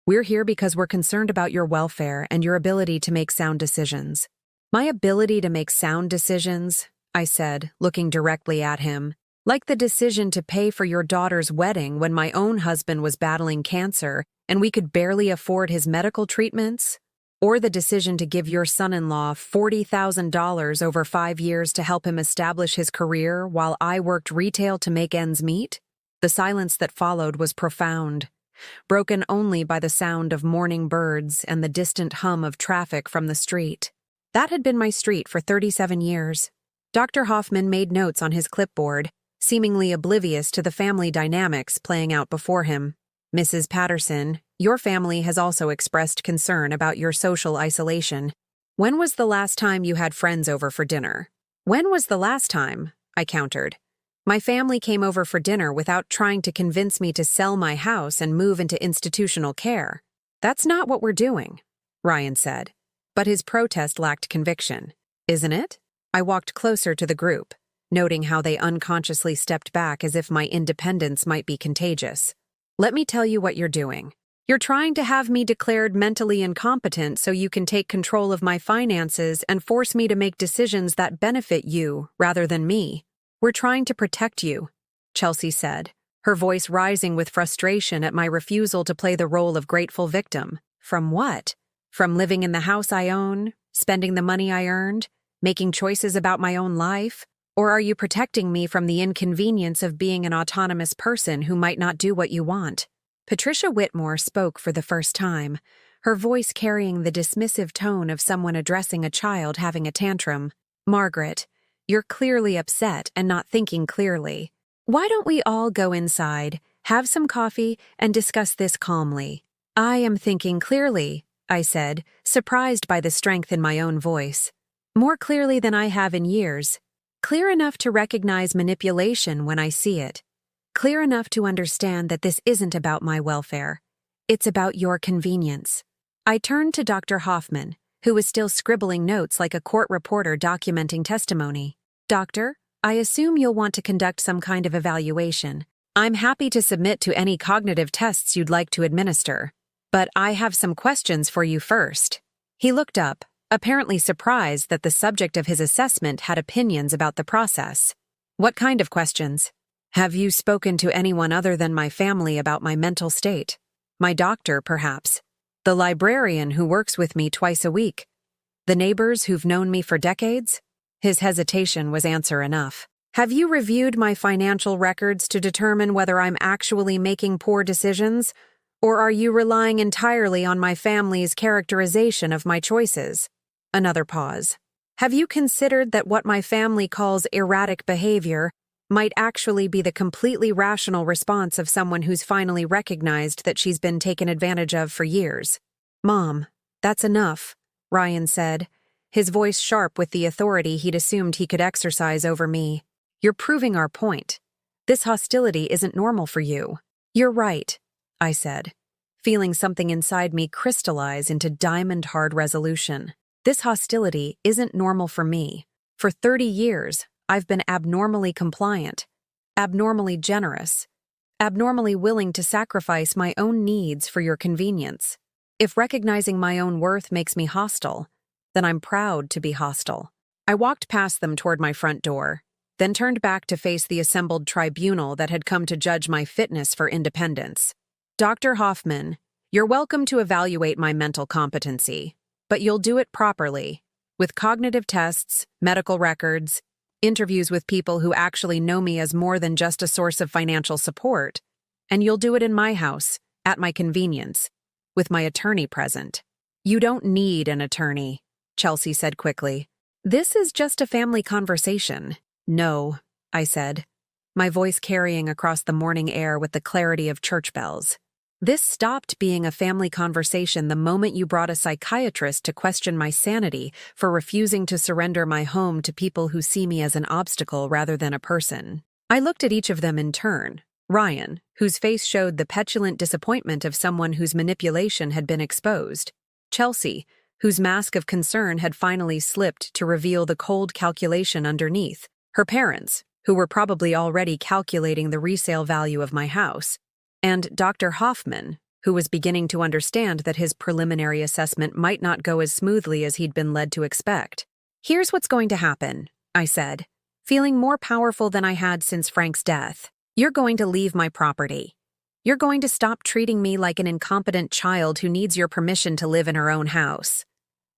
We're here because we're concerned about your welfare and your ability to make sound decisions." "My ability to make sound decisions," I said, looking directly at him, "like the decision to pay for your daughter's wedding when my own husband was battling cancer and we could barely afford his medical treatments? Or the decision to give your son-in-law $40,000 over 5 years to help him establish his career while I worked retail to make ends meet?" The silence that followed was profound, broken only by the sound of morning birds and the distant hum of traffic from the street. That had been my street for 37 years. Dr. Hoffman made notes on his clipboard, seemingly oblivious to the family dynamics playing out before him. "Mrs. Patterson, your family has also expressed concern about your social isolation. When was the last time you had friends over for dinner?" "When was the last time?" I countered. "My family came over for dinner without trying to convince me to sell my house and move into institutional care." "That's not what we're doing," Ryan said. But his protest lacked conviction. "Isn't it?" I walked closer to the group, noting how they unconsciously stepped back as if my independence might be contagious. "Let me tell you what you're doing. You're trying to have me declared mentally incompetent so you can take control of my finances and force me to make decisions that benefit you rather than me. We're trying to protect you," Chelsea said, her voice rising with frustration at my refusal to play the role of grateful victim. "From what? From living in the house I own, spending the money I earned, making choices about my own life? Or are you protecting me from the inconvenience of being an autonomous person who might not do what you want?" Patricia Whitmore spoke for the first time, her voice carrying the dismissive tone of someone addressing a child having a tantrum. "Margaret, you're clearly upset and not thinking clearly. Why don't we all go inside, have some coffee, and discuss this calmly?" "I am thinking clearly," I said, surprised by the strength in my own voice. "More clearly than I have in years. Clear enough to recognize manipulation when I see it. clear enough to understand that this isn't about my welfare. It's about your convenience. I turned to Dr. Hoffman, who was still scribbling notes like a court reporter documenting testimony. Doctor, I assume you'll want to conduct some kind of evaluation. I'm happy to submit to any cognitive tests you'd like to administer. But I have some questions for you first. He looked up, apparently surprised that the subject of his assessment had opinions about the process. What kind of questions? Have you spoken to anyone other than my family about my mental state? My doctor, perhaps? The librarian who works with me twice a week? The neighbors who've known me for decades? His hesitation was answer enough. Have you reviewed my financial records to determine whether I'm actually making poor decisions? Or are you relying entirely on my family's characterization of my choices? Another pause. Have you considered that what my family calls erratic behavior might actually be the completely rational response of someone who's finally recognized that she's been taken advantage of for years? Mom, that's enough, Ryan said, his voice sharp with the authority he'd assumed he could exercise over me. You're proving our point. This hostility isn't normal for you. You're right, I said, feeling something inside me crystallize into diamond-hard resolution. This hostility isn't normal for me. For 30 years, I've been abnormally compliant, abnormally generous, abnormally willing to sacrifice my own needs for your convenience. If recognizing my own worth makes me hostile, then I'm proud to be hostile. I walked past them toward my front door, then turned back to face the assembled tribunal that had come to judge my fitness for independence. Dr. Hoffman, you're welcome to evaluate my mental competency, but you'll do it properly, with cognitive tests, medical records, interviews with people who actually know me as more than just a source of financial support, and you'll do it in my house, at my convenience, with my attorney present. You don't need an attorney, Chelsea said quickly. This is just a family conversation. No, I said, my voice carrying across the morning air with the clarity of church bells. This stopped being a family conversation the moment you brought a psychiatrist to question my sanity for refusing to surrender my home to people who see me as an obstacle rather than a person. I looked at each of them in turn. Ryan, whose face showed the petulant disappointment of someone whose manipulation had been exposed. Chelsea, whose mask of concern had finally slipped to reveal the cold calculation underneath. Her parents, who were probably already calculating the resale value of my house. And Dr. Hoffman, who was beginning to understand that his preliminary assessment might not go as smoothly as he'd been led to expect. Here's what's going to happen, I said, feeling more powerful than I had since Frank's death. You're going to leave my property. You're going to stop treating me like an incompetent child who needs your permission to live in her own house.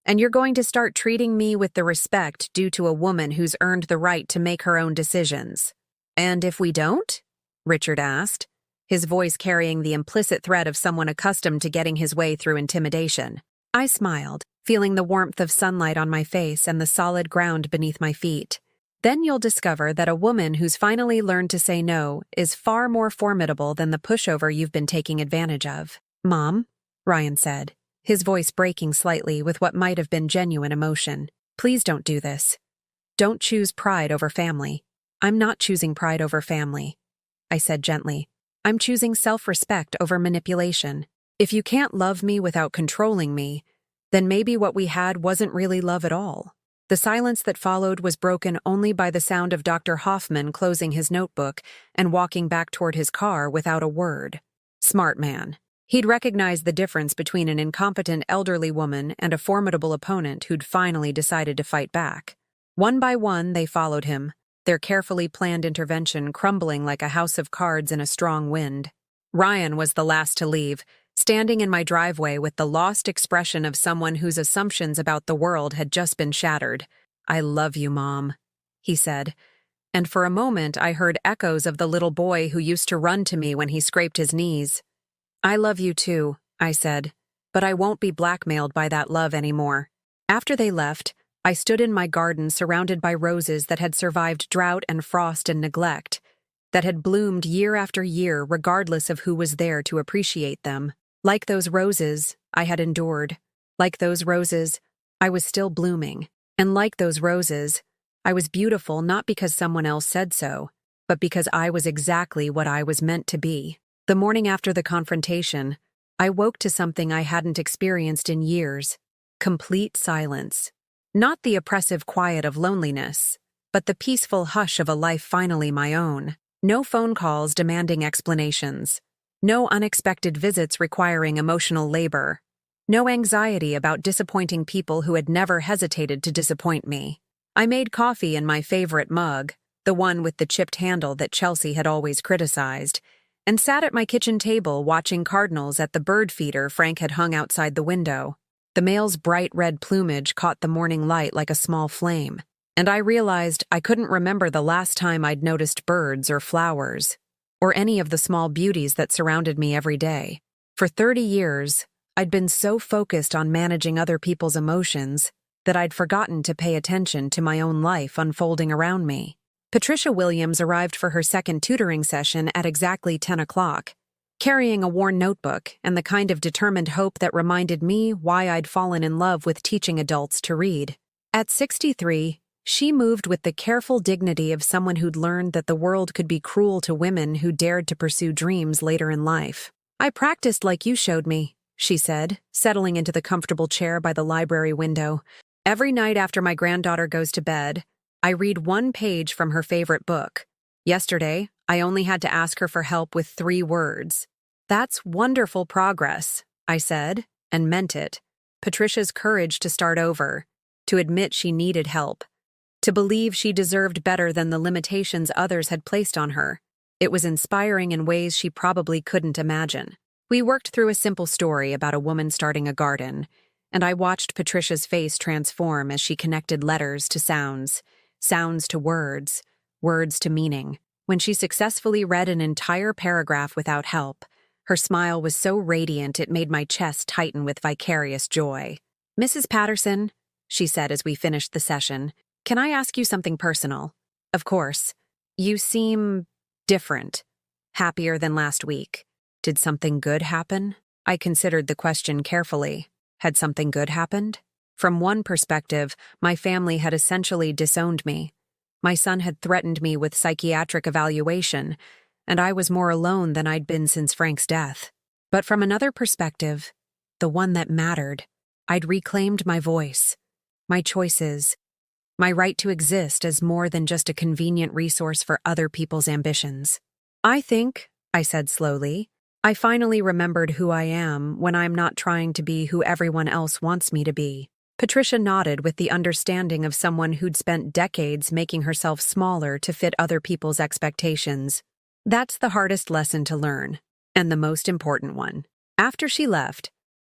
And you're going to start treating me with the respect due to a woman who's earned the right to make her own decisions. And if we don't? Richard asked, his voice carrying the implicit threat of someone accustomed to getting his way through intimidation. I smiled, feeling the warmth of sunlight on my face and the solid ground beneath my feet. Then you'll discover that a woman who's finally learned to say no is far more formidable than the pushover you've been taking advantage of. Mom, Ryan said, his voice breaking slightly with what might have been genuine emotion. Please don't do this. Don't choose pride over family. I'm not choosing pride over family, I said gently. I'm choosing self-respect over manipulation. If you can't love me without controlling me, then maybe what we had wasn't really love at all. The silence that followed was broken only by the sound of Dr. Hoffman closing his notebook and walking back toward his car without a word. Smart man. He'd recognized the difference between an incompetent elderly woman and a formidable opponent who'd finally decided to fight back. One by one, they followed him, their carefully planned intervention crumbling like a house of cards in a strong wind. Ryan was the last to leave, standing in my driveway with the lost expression of someone whose assumptions about the world had just been shattered. I love you, Mom, he said. And for a moment I heard echoes of the little boy who used to run to me when he scraped his knees. I love you too, I said, but I won't be blackmailed by that love anymore. After they left, I stood in my garden surrounded by roses that had survived drought and frost and neglect, that had bloomed year after year regardless of who was there to appreciate them. Like those roses, I had endured. Like those roses, I was still blooming. And like those roses, I was beautiful not because someone else said so, but because I was exactly what I was meant to be. The morning after the confrontation, I woke to something I hadn't experienced in years: complete silence. Not the oppressive quiet of loneliness, but the peaceful hush of a life finally my own. No phone calls demanding explanations. No unexpected visits requiring emotional labor. No anxiety about disappointing people who had never hesitated to disappoint me. I made coffee in my favorite mug, the one with the chipped handle that Chelsea had always criticized, and sat at my kitchen table watching cardinals at the bird feeder Frank had hung outside the window. The male's bright red plumage caught the morning light like a small flame, and I realized I couldn't remember the last time I'd noticed birds or flowers, or any of the small beauties that surrounded me every day. For 30 years, I'd been so focused on managing other people's emotions that I'd forgotten to pay attention to my own life unfolding around me. Patricia Williams arrived for her second tutoring session at exactly 10 o'clock, carrying a worn notebook and the kind of determined hope that reminded me why I'd fallen in love with teaching adults to read. At 63, she moved with the careful dignity of someone who'd learned that the world could be cruel to women who dared to pursue dreams later in life. "I practiced like you showed me," she said, settling into the comfortable chair by the library window. "Every night after my granddaughter goes to bed, I read one page from her favorite book. Yesterday, I only had to ask her for help with 3 words. That's wonderful progress," I said, and meant it. Patricia's courage to start over, to admit she needed help, to believe she deserved better than the limitations others had placed on her. It was inspiring in ways she probably couldn't imagine. We worked through a simple story about a woman starting a garden, and I watched Patricia's face transform as she connected letters to sounds, sounds to words, words to meaning. When she successfully read an entire paragraph without help, her smile was so radiant it made my chest tighten with vicarious joy. "Mrs. Patterson," she said as we finished the session, "can I ask you something personal?" "Of course. You seem different, happier than last week. Did something good happen?" I considered the question carefully. Had something good happened? From one perspective, my family had essentially disowned me. My son had threatened me with psychiatric evaluation, and I was more alone than I'd been since Frank's death. But from another perspective, the one that mattered, I'd reclaimed my voice, my choices, my right to exist as more than just a convenient resource for other people's ambitions. "I think," I said slowly, "I finally remembered who I am when I'm not trying to be who everyone else wants me to be." Patricia nodded with the understanding of someone who'd spent decades making herself smaller to fit other people's expectations. That's the hardest lesson to learn, and the most important one. After she left,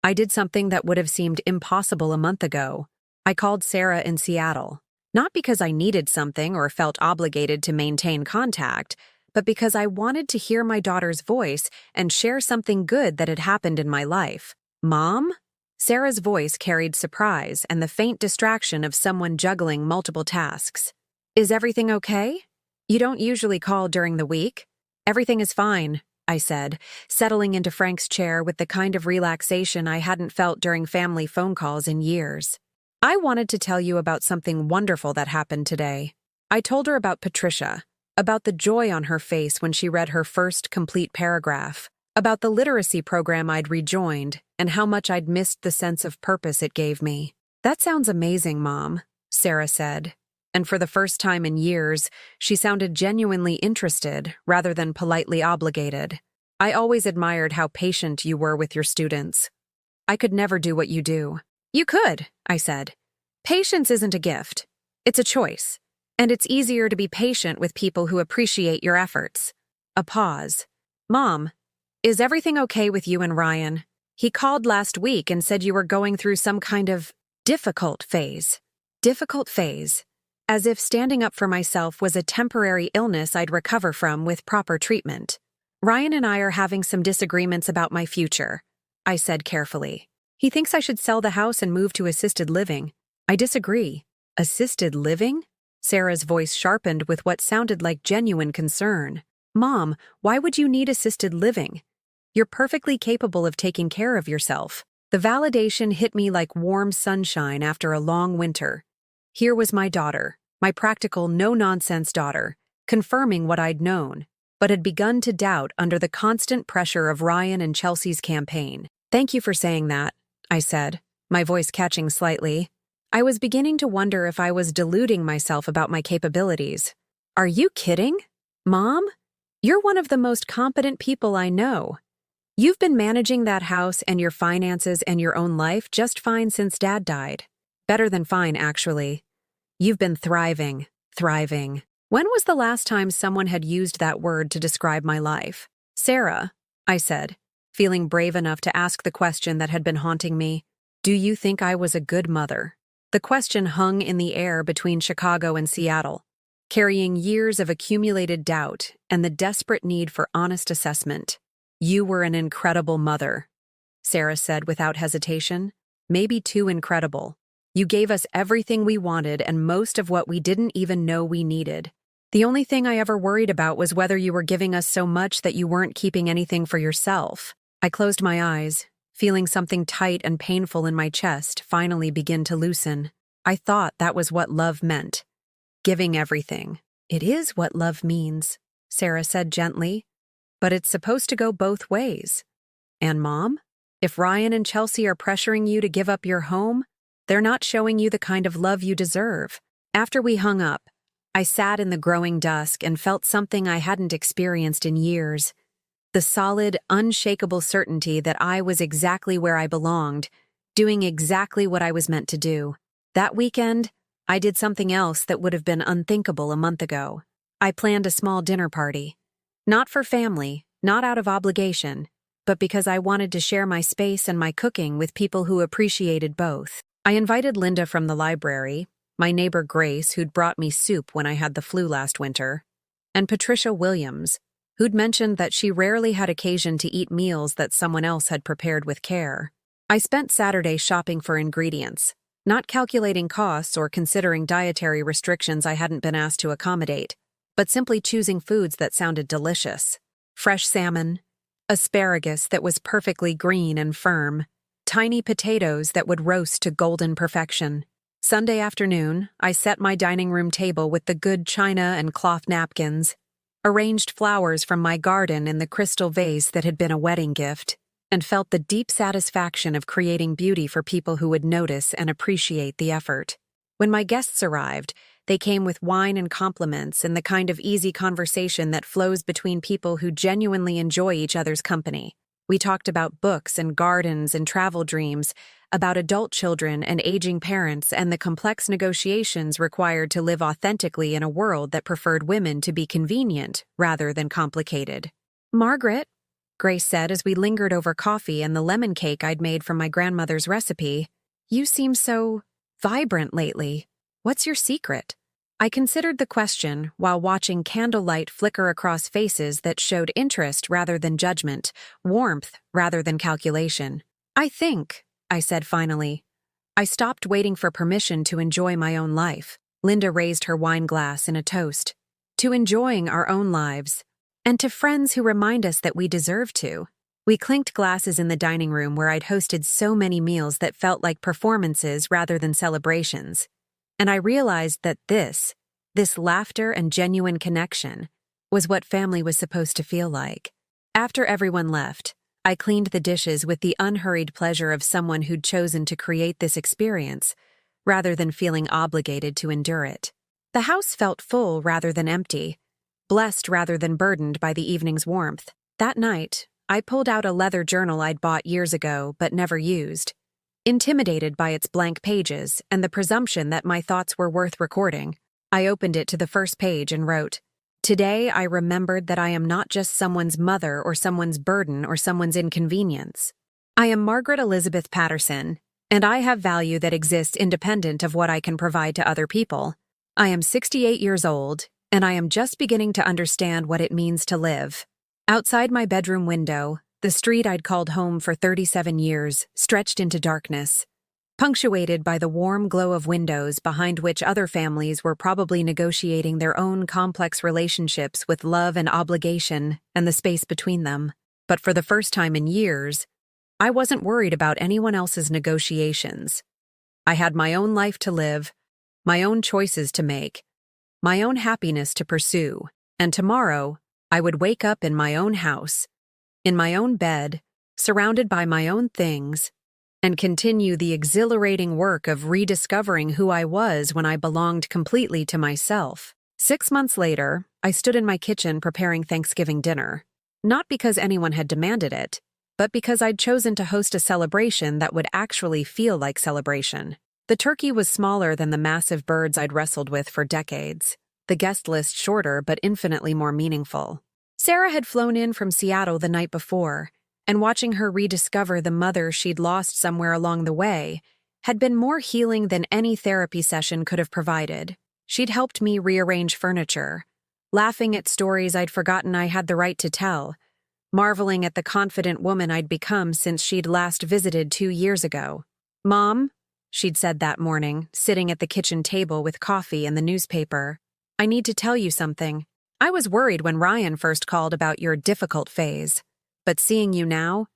I did something that would have seemed impossible a month ago. I called Sarah in Seattle, not because I needed something or felt obligated to maintain contact, but because I wanted to hear my daughter's voice and share something good that had happened in my life. "Mom?" Sarah's voice carried surprise and the faint distraction of someone juggling multiple tasks. "Is everything okay? You don't usually call during the week." "Everything is fine," I said, settling into Frank's chair with the kind of relaxation I hadn't felt during family phone calls in years. "I wanted to tell you about something wonderful that happened today." I told her about Patricia, about the joy on her face when she read her first complete paragraph, about the literacy program I'd rejoined, and how much I'd missed the sense of purpose it gave me. "That sounds amazing, Mom," Sarah said, and for the first time in years, she sounded genuinely interested rather than politely obligated. "I always admired how patient you were with your students. I could never do what you do." "You could," I said. "Patience isn't a gift. It's a choice. And it's easier to be patient with people who appreciate your efforts." A pause. "Mom, is everything okay with you and Ryan? He called last week and said you were going through some kind of difficult phase." Difficult phase. As if standing up for myself was a temporary illness I'd recover from with proper treatment. "Ryan and I are having some disagreements about my future," I said carefully. "He thinks I should sell the house and move to assisted living. I disagree." "Assisted living?" Sarah's voice sharpened with what sounded like genuine concern. "Mom, why would you need assisted living? You're perfectly capable of taking care of yourself." The validation hit me like warm sunshine after a long winter. Here was my daughter, my practical, no-nonsense daughter, confirming what I'd known, but had begun to doubt under the constant pressure of Ryan and Chelsea's campaign. "Thank you for saying that," I said, my voice catching slightly. I was beginning to wonder if I was deluding myself about my capabilities. "Are you kidding? Mom? You're one of the most competent people I know. You've been managing that house and your finances and your own life just fine since Dad died. Better than fine, actually. You've been thriving. When was the last time someone had used that word to describe my life?" "Sarah," I said, feeling brave enough to ask the question that had been haunting me, "do you think I was a good mother?" The question hung in the air between Chicago and Seattle, carrying years of accumulated doubt and the desperate need for honest assessment. "You were an incredible mother," Sarah said without hesitation. "Maybe too incredible. You gave us everything we wanted and most of what we didn't even know we needed. The only thing I ever worried about was whether you were giving us so much that you weren't keeping anything for yourself." I closed my eyes, feeling something tight and painful in my chest finally begin to loosen. I thought that was what love meant. Giving everything. "It is what love means," Sarah said gently, "but it's supposed to go both ways. And Mom, if Ryan and Chelsea are pressuring you to give up your home, they're not showing you the kind of love you deserve." After we hung up, I sat in the growing dusk and felt something I hadn't experienced in years. The solid, unshakable certainty that I was exactly where I belonged, doing exactly what I was meant to do. That weekend, I did something else that would have been unthinkable a month ago. I planned a small dinner party. Not for family, not out of obligation, but because I wanted to share my space and my cooking with people who appreciated both. I invited Linda from the library, my neighbor Grace, who'd brought me soup when I had the flu last winter, and Patricia Williams, who'd mentioned that she rarely had occasion to eat meals that someone else had prepared with care. I spent Saturday shopping for ingredients, not calculating costs or considering dietary restrictions I hadn't been asked to accommodate, but simply choosing foods that sounded delicious. Fresh salmon, asparagus that was perfectly green and firm, tiny potatoes that would roast to golden perfection. Sunday afternoon, I set my dining room table with the good china and cloth napkins, arranged flowers from my garden in the crystal vase that had been a wedding gift, and felt the deep satisfaction of creating beauty for people who would notice and appreciate the effort. When my guests arrived, they came with wine and compliments and the kind of easy conversation that flows between people who genuinely enjoy each other's company. We talked about books and gardens and travel dreams, about adult children and aging parents and the complex negotiations required to live authentically in a world that preferred women to be convenient rather than complicated. "Margaret," Grace said as we lingered over coffee and the lemon cake I'd made from my grandmother's recipe, "you seem so vibrant lately. What's your secret?" I considered the question while watching candlelight flicker across faces that showed interest rather than judgment, warmth rather than calculation. "I think," I said finally, "I stopped waiting for permission to enjoy my own life." Linda raised her wine glass in a toast. "To enjoying our own lives, and to friends who remind us that we deserve to." We clinked glasses in the dining room where I'd hosted so many meals that felt like performances rather than celebrations. And I realized that this laughter and genuine connection, was what family was supposed to feel like. After everyone left, I cleaned the dishes with the unhurried pleasure of someone who'd chosen to create this experience, rather than feeling obligated to endure it. The house felt full rather than empty, blessed rather than burdened by the evening's warmth. That night, I pulled out a leather journal I'd bought years ago but never used. Intimidated by its blank pages and the presumption that my thoughts were worth recording, I opened it to the first page and wrote, "Today I remembered that I am not just someone's mother or someone's burden or someone's inconvenience. I am Margaret Elizabeth Patterson, and I have value that exists independent of what I can provide to other people. I am 68 years old, and I am just beginning to understand what it means to live." Outside my bedroom window, the street I'd called home for 37 years stretched into darkness, punctuated by the warm glow of windows behind which other families were probably negotiating their own complex relationships with love and obligation and the space between them. But for the first time in years, I wasn't worried about anyone else's negotiations. I had my own life to live, my own choices to make, my own happiness to pursue, and tomorrow I would wake up in my own house, in my own bed, surrounded by my own things, and continue the exhilarating work of rediscovering who I was when I belonged completely to myself. 6 months later, I stood in my kitchen preparing Thanksgiving dinner. Not because anyone had demanded it, but because I'd chosen to host a celebration that would actually feel like celebration. The turkey was smaller than the massive birds I'd wrestled with for decades, the guest list shorter but infinitely more meaningful. Sarah had flown in from Seattle the night before, and watching her rediscover the mother she'd lost somewhere along the way had been more healing than any therapy session could have provided. She'd helped me rearrange furniture, laughing at stories I'd forgotten I had the right to tell, marveling at the confident woman I'd become since she'd last visited 2 years ago. "Mom," she'd said that morning, sitting at the kitchen table with coffee and the newspaper, "I need to tell you something. I was worried when Ryan first called about your difficult phase, but seeing you now,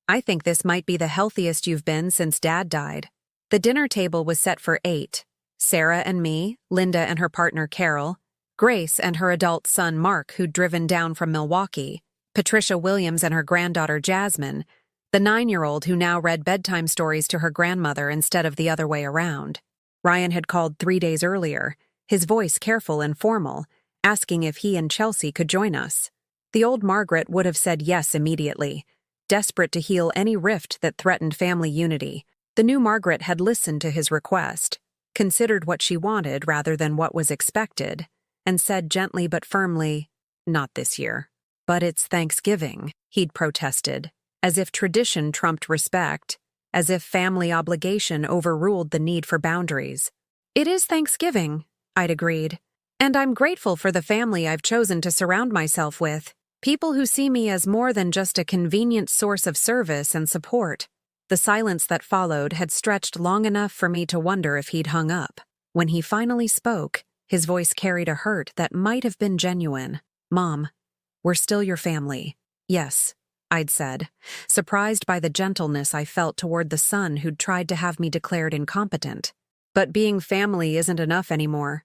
I think this might be the healthiest you've been since Dad died." The dinner table was set for 8, Sarah and me, Linda and her partner Carol, Grace and her adult son Mark, who'd driven down from Milwaukee, Patricia Williams and her granddaughter Jasmine, the 9-year-old who now read bedtime stories to her grandmother instead of the other way around. Ryan had called 3 days earlier, his voice careful and formal, asking if he and Chelsea could join us. The old Margaret would have said yes immediately, desperate to heal any rift that threatened family unity. The new Margaret had listened to his request, considered what she wanted rather than what was expected, and said gently but firmly, "Not this year." "But it's Thanksgiving," he'd protested, as if tradition trumped respect, as if family obligation overruled the need for boundaries. "It is Thanksgiving," I'd agreed, "and I'm grateful for the family I've chosen to surround myself with, people who see me as more than just a convenient source of service and support." The silence that followed had stretched long enough for me to wonder if he'd hung up. When he finally spoke, his voice carried a hurt that might have been genuine. "Mom, we're still your family." "Yes," I'd said, surprised by the gentleness I felt toward the son who'd tried to have me declared incompetent. "But being family isn't enough anymore.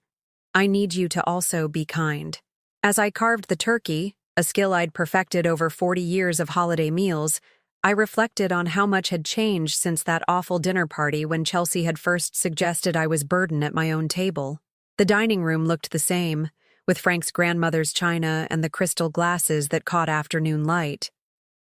I need you to also be kind." As I carved the turkey, a skill I'd perfected over 40 years of holiday meals, I reflected on how much had changed since that awful dinner party when Chelsea had first suggested I was burden at my own table. The dining room looked the same, with Frank's grandmother's china and the crystal glasses that caught afternoon light.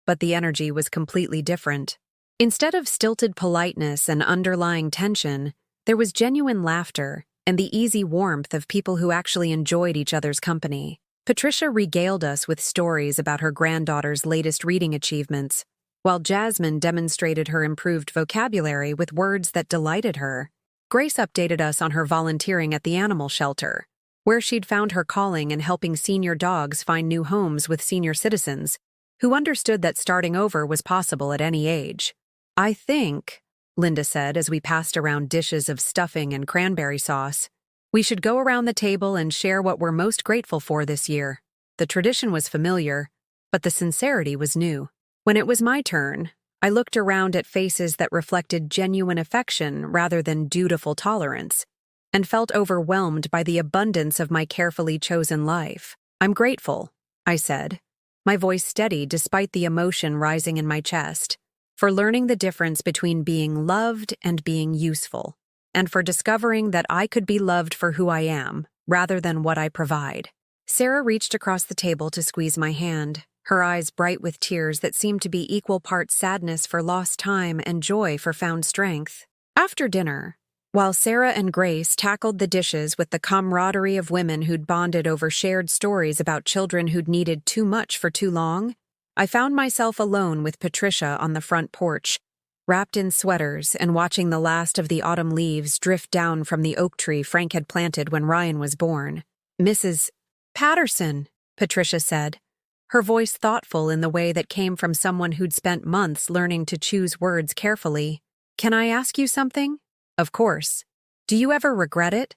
But the energy was completely different. Instead of stilted politeness and underlying tension, there was genuine laughter and the easy warmth of people who actually enjoyed each other's company. Patricia regaled us with stories about her granddaughter's latest reading achievements, while Jasmine demonstrated her improved vocabulary with words that delighted her. Grace updated us on her volunteering at the animal shelter, where she'd found her calling in helping senior dogs find new homes with senior citizens, who understood that starting over was possible at any age. "I think," Linda said as we passed around dishes of stuffing and cranberry sauce, "we should go around the table and share what we're most grateful for this year." The tradition was familiar, but the sincerity was new. When it was my turn, I looked around at faces that reflected genuine affection rather than dutiful tolerance, and felt overwhelmed by the abundance of my carefully chosen life. "I'm grateful," I said, my voice steady despite the emotion rising in my chest, "for learning the difference between being loved and being useful, and for discovering that I could be loved for who I am, rather than what I provide." Sarah reached across the table to squeeze my hand, her eyes bright with tears that seemed to be equal parts sadness for lost time and joy for found strength. After dinner, while Sarah and Grace tackled the dishes with the camaraderie of women who'd bonded over shared stories about children who'd needed too much for too long, I found myself alone with Patricia on the front porch, wrapped in sweaters and watching the last of the autumn leaves drift down from the oak tree Frank had planted when Ryan was born. "Mrs. Patterson," Patricia said, her voice thoughtful in the way that came from someone who'd spent months learning to choose words carefully. "Can I ask you something?" "Of course. Do you ever regret it?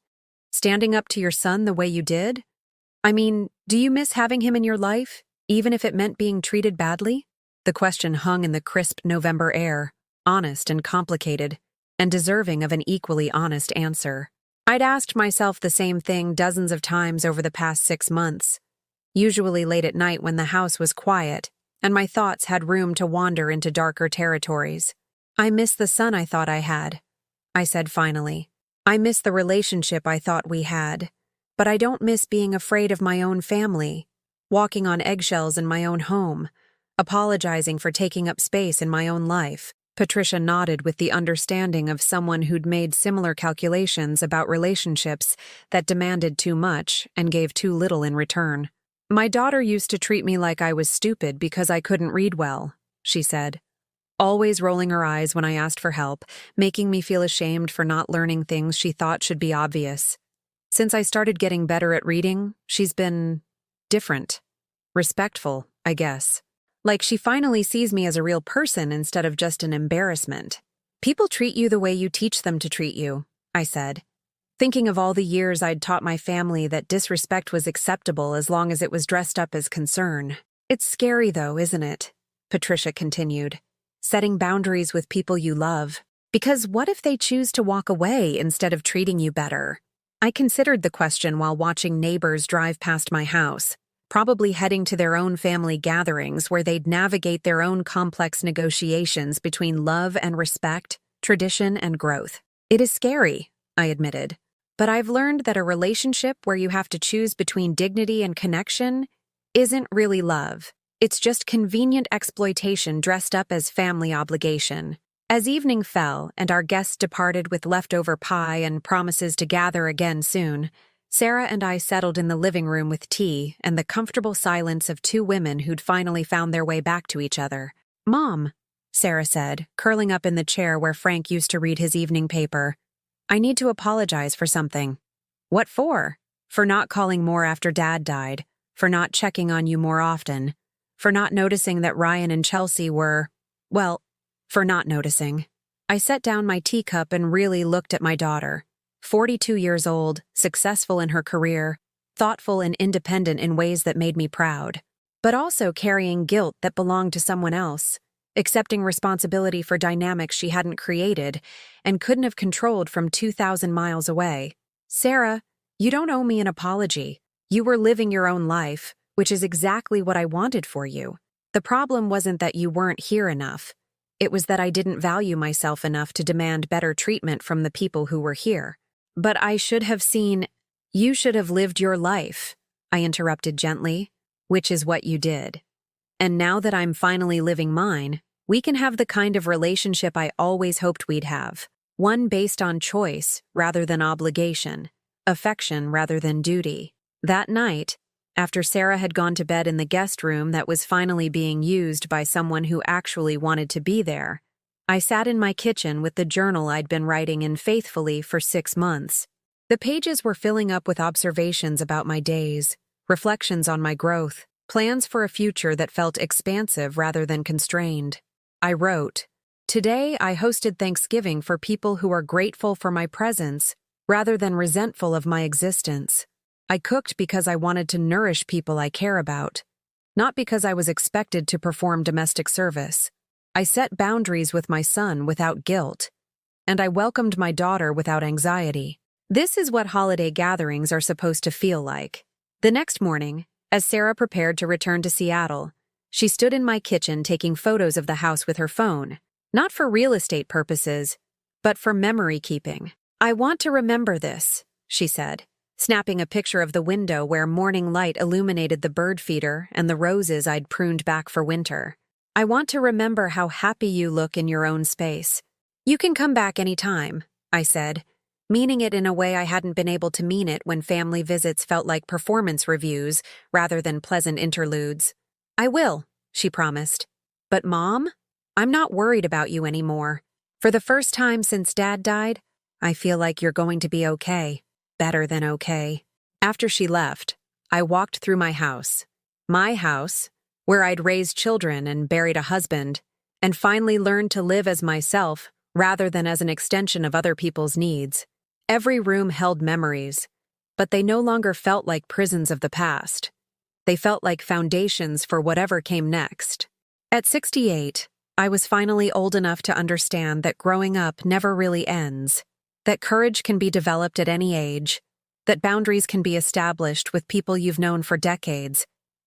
Standing up to your son the way you did? I mean, do you miss having him in your life, even if it meant being treated badly?" The question hung in the crisp November air, honest and complicated, and deserving of an equally honest answer. I'd asked myself the same thing dozens of times over the past 6 months, usually late at night when the house was quiet and my thoughts had room to wander into darker territories. I miss the son I thought I had, I said finally. I miss the relationship I thought we had, but I don't miss being afraid of my own family, walking on eggshells in my own home, apologizing for taking up space in my own life. Patricia nodded with the understanding of someone who'd made similar calculations about relationships that demanded too much and gave too little in return. My daughter used to treat me like I was stupid because I couldn't read well, she said, always rolling her eyes when I asked for help, making me feel ashamed for not learning things she thought should be obvious. Since I started getting better at reading, she's been different. Respectful, I guess. Like she finally sees me as a real person instead of just an embarrassment. People treat you the way you teach them to treat you, I said, thinking of all the years I'd taught my family that disrespect was acceptable as long as it was dressed up as concern. It's scary though, isn't it? Patricia continued, setting boundaries with people you love. Because what if they choose to walk away instead of treating you better? I considered the question while watching neighbors drive past my house, probably heading to their own family gatherings where they'd navigate their own complex negotiations between love and respect, tradition and growth. It is scary, I admitted, but I've learned that a relationship where you have to choose between dignity and connection isn't really love. It's just convenient exploitation dressed up as family obligation. As evening fell and our guests departed with leftover pie and promises to gather again soon, Sarah and I settled in the living room with tea and the comfortable silence of two women who'd finally found their way back to each other. "Mom," Sarah said, curling up in the chair where Frank used to read his evening paper, "I need to apologize for something." "What for?" "For not calling more after Dad died, for not checking on you more often, for not noticing that Ryan and Chelsea were, well, for not noticing." I set down my teacup and really looked at my daughter. 42 years old, successful in her career, thoughtful and independent in ways that made me proud, but also carrying guilt that belonged to someone else, accepting responsibility for dynamics she hadn't created and couldn't have controlled from 2,000 miles away. "Sarah, you don't owe me an apology. You were living your own life, which is exactly what I wanted for you. The problem wasn't that you weren't here enough. It was that I didn't value myself enough to demand better treatment from the people who were here. But I should have seen, you should have lived your life," I interrupted gently, "which is what you did. And now that I'm finally living mine, we can have the kind of relationship I always hoped we'd have. One based on choice rather than obligation, affection rather than duty." That night, after Sarah had gone to bed in the guest room that was finally being used by someone who actually wanted to be there, I sat in my kitchen with the journal I'd been writing in faithfully for 6 months. The pages were filling up with observations about my days, reflections on my growth, plans for a future that felt expansive rather than constrained. I wrote, "Today I hosted Thanksgiving for people who are grateful for my presence rather than resentful of my existence. I cooked because I wanted to nourish people I care about, not because I was expected to perform domestic service. I set boundaries with my son without guilt, and I welcomed my daughter without anxiety." This is what holiday gatherings are supposed to feel like. The next morning, as Sarah prepared to return to Seattle, she stood in my kitchen taking photos of the house with her phone, not for real estate purposes, but for memory keeping. "I want to remember this," she said, snapping a picture of the window where morning light illuminated the bird feeder and the roses I'd pruned back for winter. "I want to remember how happy you look in your own space. You can come back any time," I said, meaning it in a way I hadn't been able to mean it when family visits felt like performance reviews rather than pleasant interludes. "I will," she promised. "But Mom, I'm not worried about you anymore. For the first time since Dad died, I feel like you're going to be okay. Better than okay." After she left, I walked through my house, where I'd raised children and buried a husband, and finally learned to live as myself rather than as an extension of other people's needs. Every room held memories, but they no longer felt like prisons of the past. They felt like foundations for whatever came next. At 68, I was finally old enough to understand that growing up never really ends. that courage can be developed at any age, that boundaries can be established with people you've known for decades,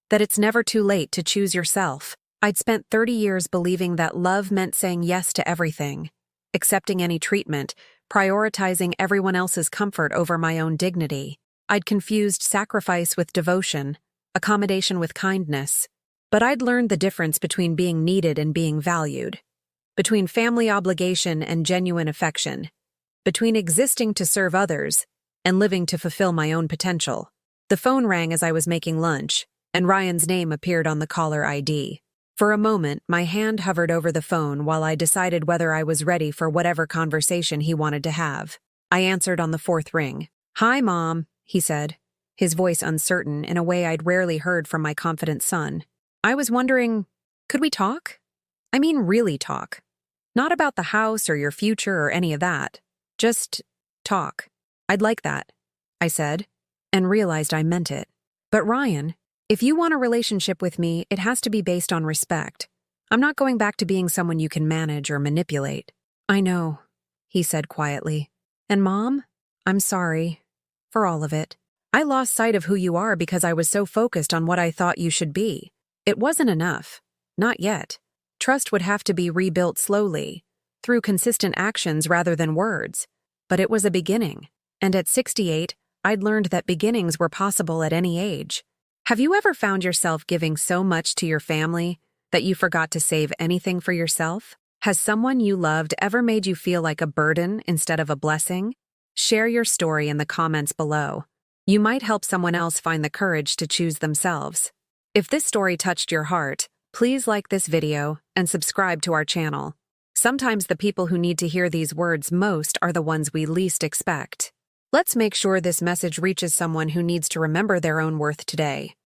that it's never too late to choose yourself. I'd spent 30 years believing that love meant saying yes to everything, accepting any treatment, prioritizing everyone else's comfort over my own dignity. I'd confused sacrifice with devotion, accommodation with kindness. But I'd learned the difference between being needed and being valued, between family obligation and genuine affection, between existing to serve others and living to fulfill my own potential. The phone rang as I was making lunch, and Ryan's name appeared on the caller ID. For a moment, my hand hovered over the phone while I decided whether I was ready for whatever conversation he wanted to have. I answered on the fourth ring. "Hi, Mom," he said, his voice uncertain in a way I'd rarely heard from my confident son. "I was wondering, could we talk? I mean really talk. Not about the house or your future or any of that. Just talk. I'd like that," I said, and realized I meant it. "But Ryan, if you want a relationship with me, it has to be based on respect. I'm not going back to being someone you can manage or manipulate." "I know," he said quietly. "And Mom, I'm sorry for all of it. I lost sight of who you are because I was so focused on what I thought you should be. It wasn't enough. Not yet. Trust would have to be rebuilt slowly, through consistent actions rather than words. But it was a beginning. And at 68, I'd learned that beginnings were possible at any age. Have you ever found yourself giving so much to your family that you forgot to save anything for yourself? Has someone you loved ever made you feel like a burden instead of a blessing? Share your story in the comments below. You might help someone else find the courage to choose themselves. If this story touched your heart, please like this video and subscribe to our channel. Sometimes the people who need to hear these words most are the ones we least expect. Let's make sure this message reaches someone who needs to remember their own worth today.